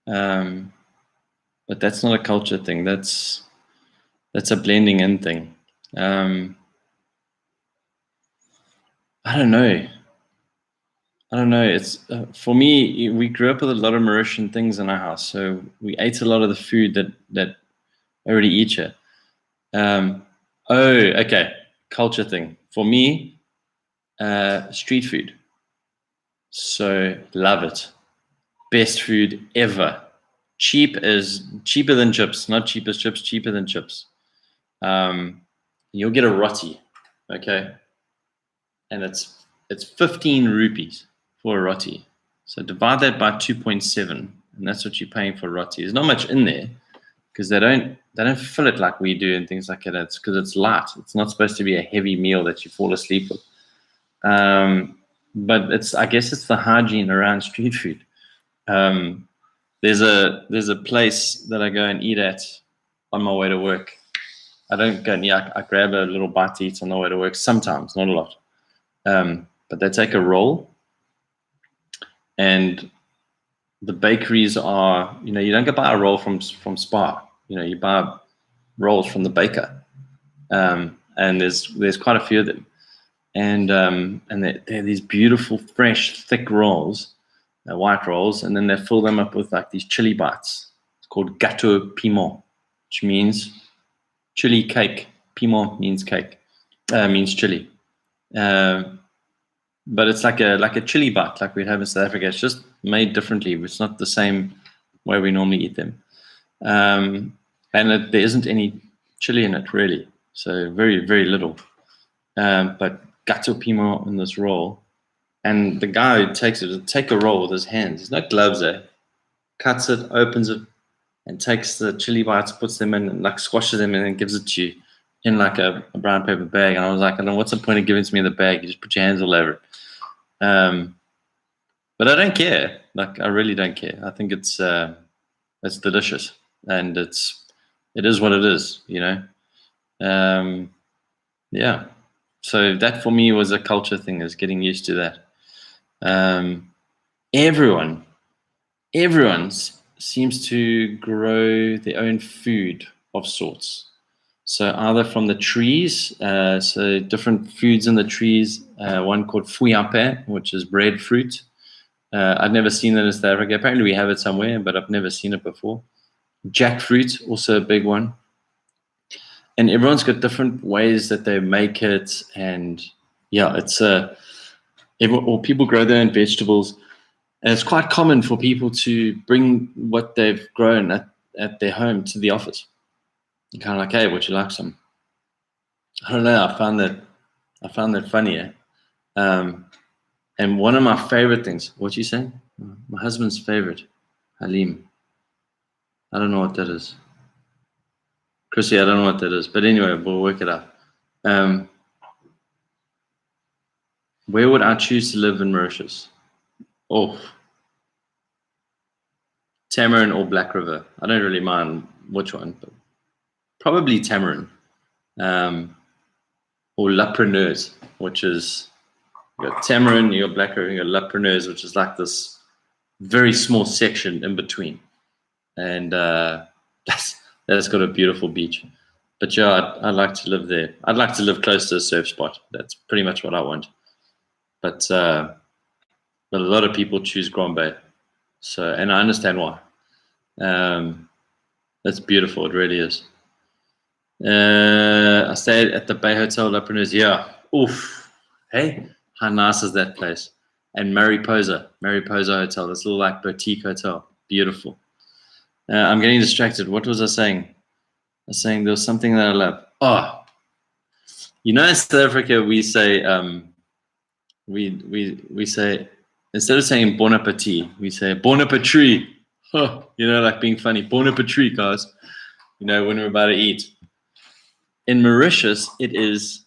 But that's not a culture thing. That's a blending in thing. I don't know. It's for me. We grew up with a lot of Mauritian things in our house, so we ate a lot of the food that I already eat here. Okay. Culture thing for me. Street food. So love it. Best food ever. Cheaper than chips. Not cheap as chips. Cheaper than chips. You'll get a roti, okay, and it's 15 rupees for a roti. So divide that by 2.7, and that's what you're paying for roti. There's not much in there because they don't fill it like we do and things like that. It's because it's light. It's not supposed to be a heavy meal that you fall asleep with. But I guess it's the hygiene around street food. There's a place that I go and eat at on my way to work. I don't go. Yeah, I grab a little bite to eat on the way to work. Sometimes, not a lot. But they take a roll, and the bakeries are, you don't go buy a roll from Spar. You buy rolls from the baker, and there's quite a few of them, and they're these beautiful, fresh, thick rolls, white rolls, and then they fill them up with like these chili bites. It's called gâteau piment, which means chili cake. Piment means cake, means chili. But it's like a chili bite, like we'd have in South Africa. It's just made differently. It's not the same way we normally eat them. And there isn't any chili in it, really. So very, very little. But gâteau piment in this roll. And the guy who takes it will take a roll with his hands. There's no gloves there. Cuts it, opens it, and takes the chili bites, puts them in, and like squashes them, and then gives it to you in like a brown paper bag. And I was like, I don't know, what's the point of giving it to me in the bag? You just put your hands all over it. But I don't care. Like, I really don't care. I think it's delicious, and it is what it is, Yeah. So that for me was a culture thing, is getting used to that. Everyone seems to grow their own food of sorts. So either from the trees, so different foods in the trees, one called fouillape, which is breadfruit. I've never seen it in South Africa. Apparently we have it somewhere, but I've never seen it before. Jackfruit, also a big one. And everyone's got different ways that they make it. And yeah, people grow their own vegetables. And it's quite common for people to bring what they've grown at their home to the office. You're kind of like, hey, would you like some? I don't know. I found that funny. And one of my favorite things, what you saying? My husband's favorite, Halim. I don't know what that is. Chrissy, I don't know what that is. But anyway, we'll work it out. Where would I choose to live in Mauritius? Oh, Tamarin or Black River. I don't really mind which one, but probably Tamarin. Or La Preneuse, which is, you got Tamarin, you got Black River, you got La Preneuse, which is like this very small section in between. And that's got a beautiful beach. But yeah, I'd like to live there. I'd like to live close to a surf spot. That's pretty much what I want. But a lot of people choose Grand Bay. So, and I understand why. That's beautiful. It really is. I stayed at the Bay Hotel La Preneuse. Yeah. Oof. Hey, how nice is that place? And Mariposa Hotel. This little like boutique hotel. Beautiful. I'm getting distracted. What was I saying? I was saying there was something that I love. Oh, in South Africa we say we say, instead of saying bon appetit, we say bon appetit. Huh, like being funny. Bon appetit, guys. When we're about to eat. In Mauritius, it is,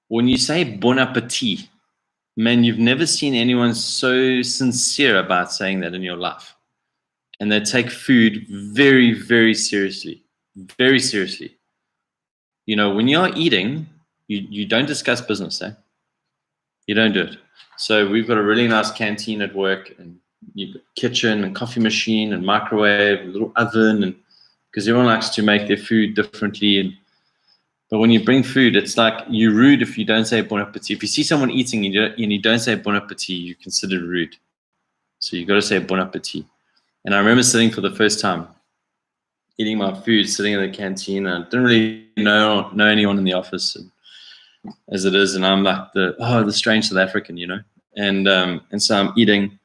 when you say bon appetit, man, you've never seen anyone so sincere about saying that in your life. And they take food very, very seriously. Very seriously. When you're eating, you don't discuss business, eh? You don't do it. So we've got a really nice canteen at work, and you've got kitchen and coffee machine and microwave, and little oven, and because everyone likes to make their food differently. But when you bring food, it's like you're rude if you don't say bon appetit. If you see someone eating and you don't say bon appetit, you're considered rude. So you got to say bon appetit. And I remember sitting for the first time, eating my food, sitting in the canteen. I didn't really know anyone in the office, as it is, and I'm like the strange South African, and so I'm eating,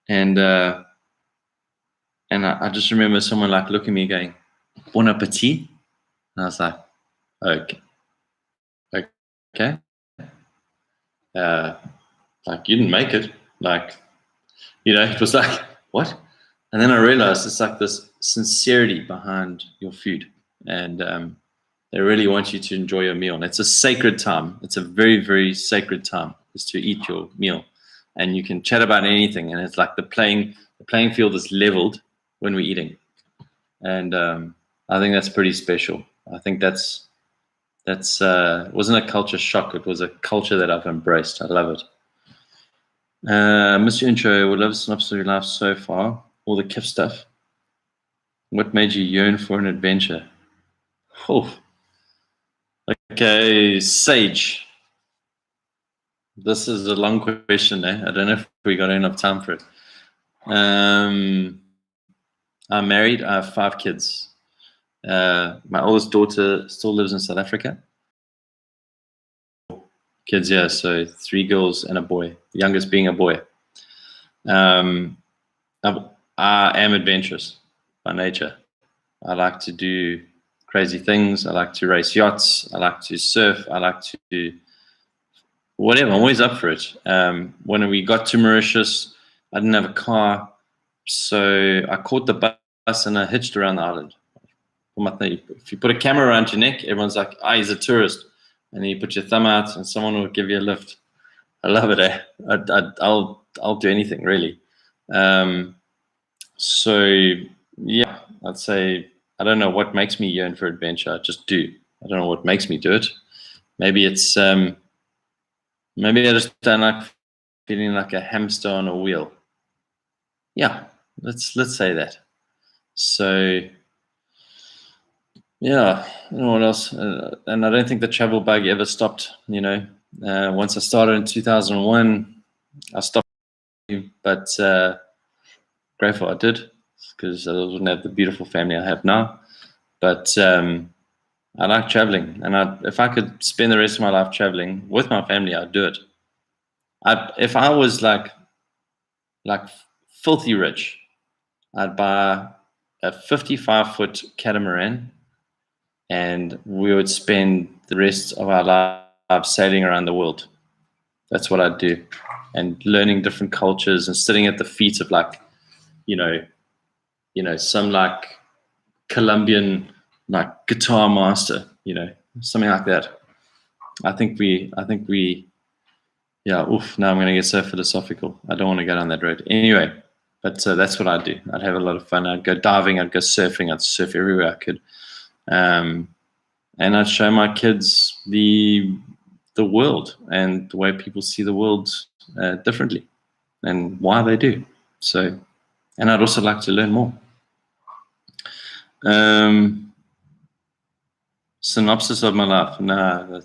and I just remember someone like looking at me going, bon appetit, and I was like, okay, like you didn't make it, like, it was like, what? And then I realized it's like this sincerity behind your food, and they really want you to enjoy your meal. And it's a sacred time. It's a very, very sacred time, is to eat your meal. And you can chat about anything, and it's like the playing field is leveled when we're eating. And I think that's pretty special. I think that's wasn't a culture shock. It was a culture that I've embraced. I love it. Mr. Intro, would love Synopsis of Your Life so far. All the KIF stuff. What made you yearn for an adventure? Oh. Okay, Sage. This is a long question, eh? I don't know if we got enough time for it. I'm married. I have 5 kids. My oldest daughter still lives in South Africa. Kids, yeah, so 3 girls and a boy. The youngest being a boy. I am adventurous by nature. I like to do crazy things. I like to race yachts. I like to surf. I like to do whatever. I'm always up for it. When we got to Mauritius, I didn't have a car, so I caught the bus and I hitched around the island. If you put a camera around your neck, everyone's like, he's a tourist. And then you put your thumb out and someone will give you a lift. I love it, eh? I'll do anything, really. So, yeah, I'd say I don't know what makes me yearn for adventure. I just do. I don't know what makes me do it. Maybe it's maybe I just don't like feeling like a hamster on a wheel. Yeah, let's say that. So, yeah, I don't know what else. And I don't think the travel bug ever stopped. Once I started in 2001, I stopped. But grateful I did, because I wouldn't have the beautiful family I have now. But I like traveling, and if I could spend the rest of my life traveling with my family, I'd do it. If I was like filthy rich, I'd buy a 55-foot catamaran, and we would spend the rest of our lives sailing around the world. That's what I'd do, and learning different cultures and sitting at the feet of some like Colombian guitar master, something like that. I think we yeah, now I'm going to get so philosophical. I don't want to go down that road. Anyway, but that's what I'd do. I'd have a lot of fun. I'd go diving. I'd go surfing. I'd surf everywhere I could. And I'd show my kids the world and the way people see the world differently and why they do. So, and I'd also like to learn more. Synopsis of my life. No,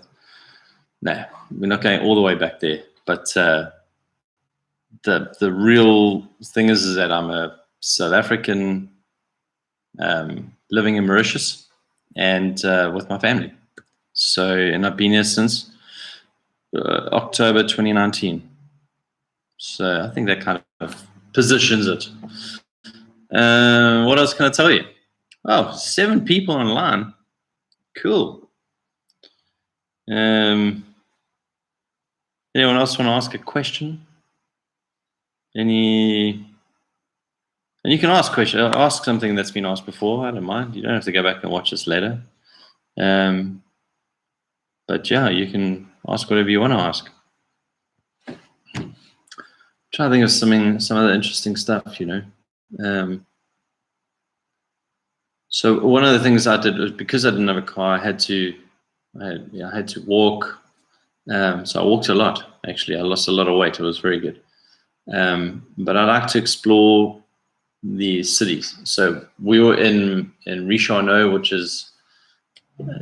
we're not going all the way back there. But the real thing is that I'm a South African living in Mauritius and with my family. So, and I've been here since October 2019. So I think that kind of positions it. What else can I tell you? Oh, 7 people online. Cool. Anyone else want to ask a question? And you can ask questions. Ask something that's been asked before. I don't mind. You don't have to go back and watch this later. But yeah, you can ask whatever you want to ask. Try to think of some other interesting stuff, So one of the things I did was, because I didn't have a car, I had to walk. So I walked a lot. Actually, I lost a lot of weight. It was very good. But I like to explore the cities. So we were in Richard, which is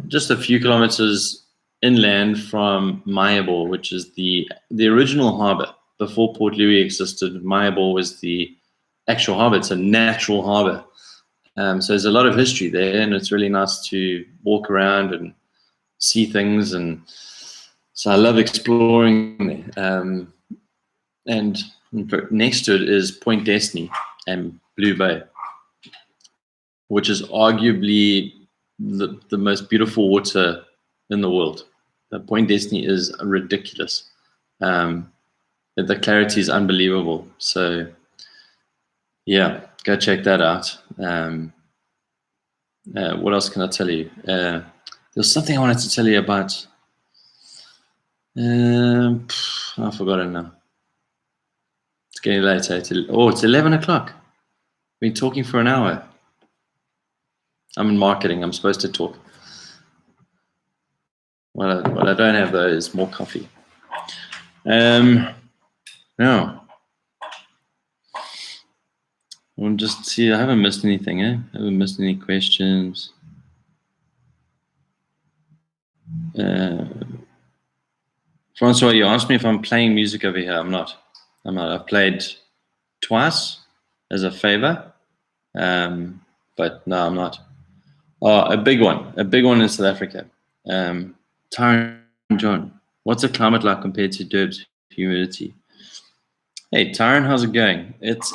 just a few kilometers inland from Mayabo, which is the original harbor. Before Port Louis existed, Mayabo was the actual harbor. It's a natural harbor. So there's a lot of history there, and it's really nice to walk around and see things. And so I love exploring there. And next to it is Point Destiny and Blue Bay, which is arguably the most beautiful water in the world. The Point Destiny is ridiculous. The clarity is unbelievable. So yeah, go check that out. What else can I tell you? There's something I wanted to tell you about. I've forgotten now. It's getting late. It's 11 o'clock. We've been talking for an hour. I'm in marketing. I'm supposed to talk. What I don't have though is more coffee. No. We'll just see. I haven't missed anything, I haven't missed any questions. Francois, you asked me if I'm playing music over here. I'm not. I've played twice as a favor, but no, I'm not. Oh, a big one in South Africa. Tyron John, what's the climate like compared to Durb's humidity? Hey, Tyron, how's it going? It's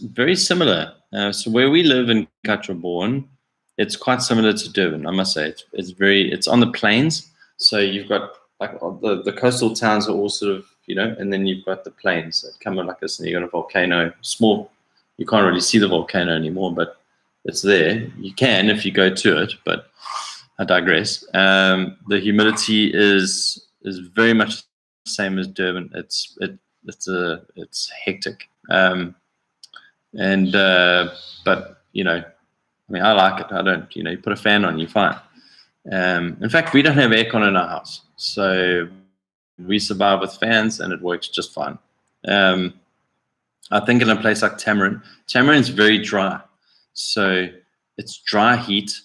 very similar. So where we live in Katraborn, it's quite similar to Durban, I must say. It's on the plains. So you've got like the coastal towns are all sort of, and then you've got the plains that come in like this, and you've got a volcano, small. You can't really see the volcano anymore, but it's there. You can if you go to it, but I digress. The humidity is very much the same as Durban. It's hectic. But I like it. I don't, you put a fan on, you're fine. In fact, we don't have aircon in our house, so we survive with fans, and it works just fine. I think in a place like Tamarin's very dry, so it's dry heat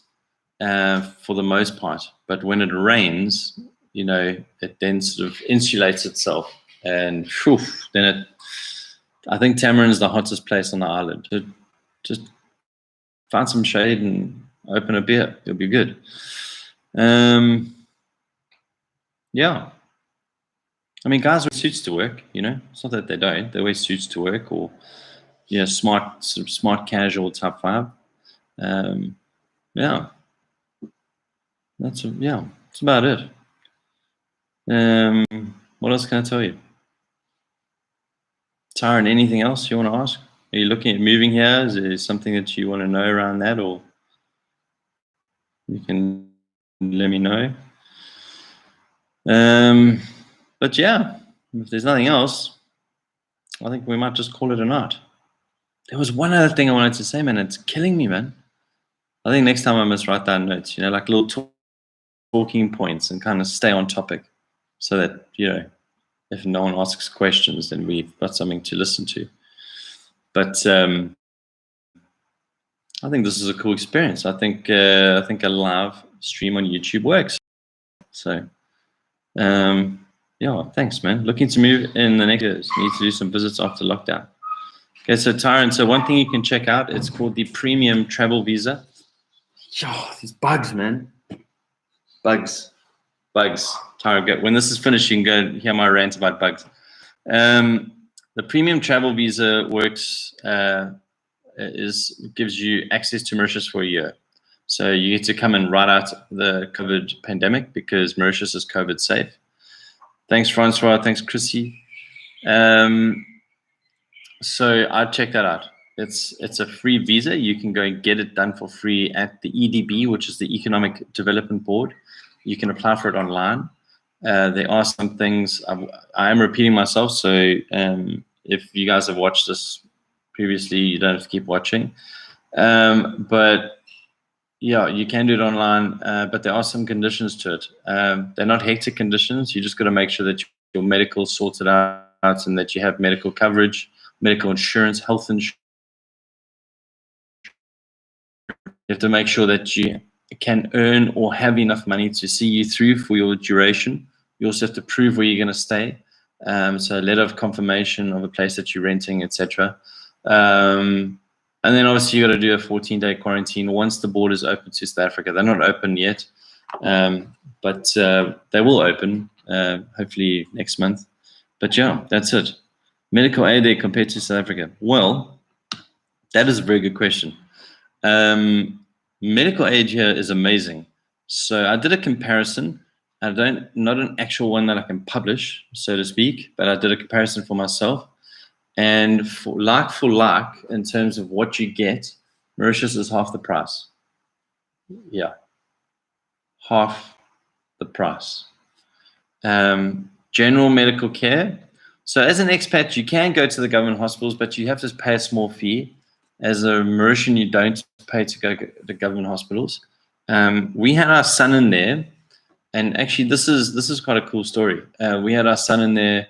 for the most part. But when it rains, it then sort of insulates itself, and then I think Tamarin is the hottest place on the island. So just find some shade and open a beer. It'll be good. Yeah. I mean, guys wear suits to work, It's not that they don't. They wear suits to work, or smart casual type vibe. Yeah. That's about it. What else can I tell you? Tyron, anything else you want to ask? Are you looking at moving here? Is there something that you want to know around that, or you can let me know? But yeah, if there's nothing else, I think we might just call it a night. There was one other thing I wanted to say, man. It's killing me, man. I think next time I must write down notes, like little talking points, and kind of stay on topic, so that, if no one asks questions, then we've got something to listen to. But I think this is a cool experience. I think a live stream on YouTube works. So thanks, man. Looking to move in the next years. Need to do some visits after lockdown. Okay, so Tyron, one thing you can check out, it's called the Premium Travel Visa. These bugs, man. Bugs. Tyron, when this is finished, you can go hear my rant about bugs. The Premium Travel Visa works, gives you access to Mauritius for a year. So you get to come and ride out the COVID pandemic, because Mauritius is COVID safe. Thanks, Francois. Thanks, Chrissy. So I'd check that out. It's a free visa. You can go and get it done for free at the EDB, which is the Economic Development Board. You can apply for it online. There are some things, I am repeating myself, so if you guys have watched this previously, you don't have to keep watching. But yeah, you can do it online, but there are some conditions to it. They're not hectic conditions. You just got to make sure that your medical sorted out, and that you have medical coverage, medical insurance, health insurance. You have to make sure that you can earn or have enough money to see you through for your duration. You also have to prove where you're going to stay. So a letter of confirmation of a place that you're renting, etc. And then obviously you got to do a 14-day quarantine once the borders open to South Africa. They're not open yet, but they will open hopefully next month. But yeah, that's it. Medical aid there compared to South Africa. Well, that is a very good question. Medical aid here is amazing. So I did a comparison. Not an actual one that I can publish, so to speak, but I did a comparison for myself. And for like, in terms of what you get, Mauritius is half the price. Yeah, half the price. General medical care. So as an expat, you can go to the government hospitals, but you have to pay a small fee. As a Mauritian, you don't pay to go to government hospitals. We had our son in there, and actually, this is quite a cool story. We had our son in there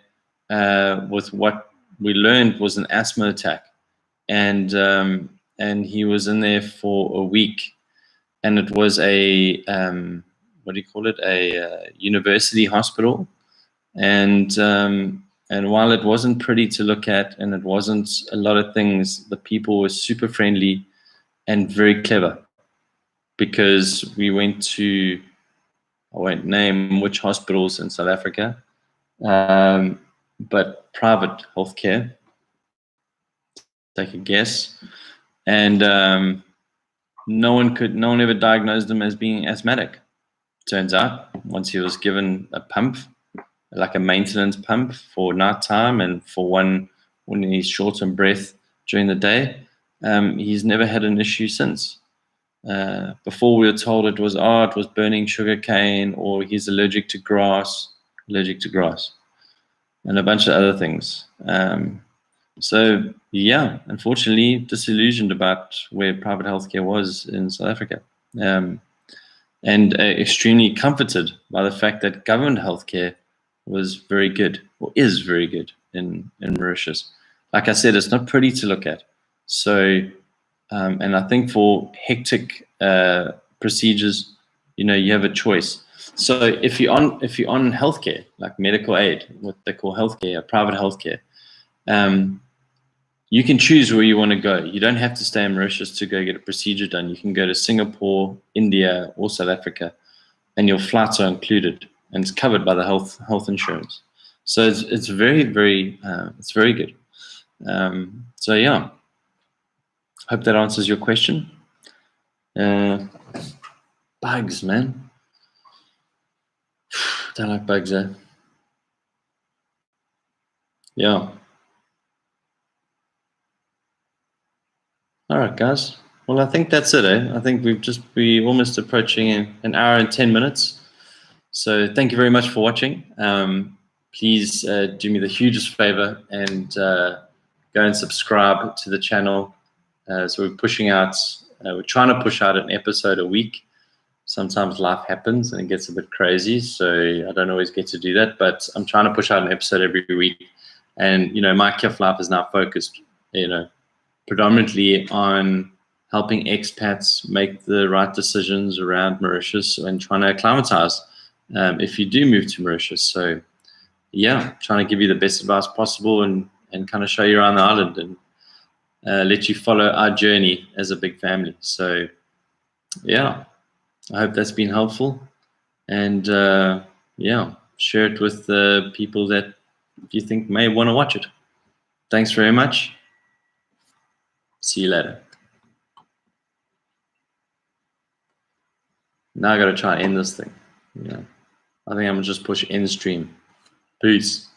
with what we learned was an asthma attack, and he was in there for a week, and it was a what do you call it? A university hospital, and while it wasn't pretty to look at, and it wasn't a lot of things, the people were super friendly and very clever, because we went to, I won't name which hospitals in South Africa, but private healthcare. Take a guess, and no one ever diagnosed him as being asthmatic. Turns out, once he was given a pump, like a maintenance pump for nighttime and for when he's short on breath during the day, he's never had an issue since. Before we were told it was burning sugar cane, or he's allergic to grass, and a bunch of other things. So yeah, unfortunately, disillusioned about where private healthcare was in South Africa, and extremely comforted by the fact that government healthcare was very good, or is very good in Mauritius. Like I said, it's not pretty to look at. So, and I think for hectic procedures, you have a choice. So if you're on healthcare, like medical aid, what they call healthcare, private healthcare, you can choose where you want to go. You don't have to stay in Mauritius to go get a procedure done. You can go to Singapore, India, or South Africa, and your flights are included, and it's covered by the health insurance. So it's very, very it's very good. So yeah, hope that answers your question. Bugs, man. Don't like bugs, eh? Yeah. All right, guys. Well, I think that's it, eh? I think we're almost approaching an hour and 10 minutes. So thank you very much for watching. Please do me the hugest favor and go and subscribe to the channel. So we're trying to push out an episode a week. Sometimes life happens and it gets a bit crazy, so I don't always get to do that, but I'm trying to push out an episode every week. And, my KIF life is now focused, predominantly on helping expats make the right decisions around Mauritius and trying to acclimatize if you do move to Mauritius. So yeah, trying to give you the best advice possible and kind of show you around the island and let you follow our journey as a big family. So yeah, I hope that's been helpful, and yeah, share it with the people that you think may want to watch it. Thanks very much. See you later. Now I got to try and end this thing. Yeah, I think I'm gonna just push end stream. Peace.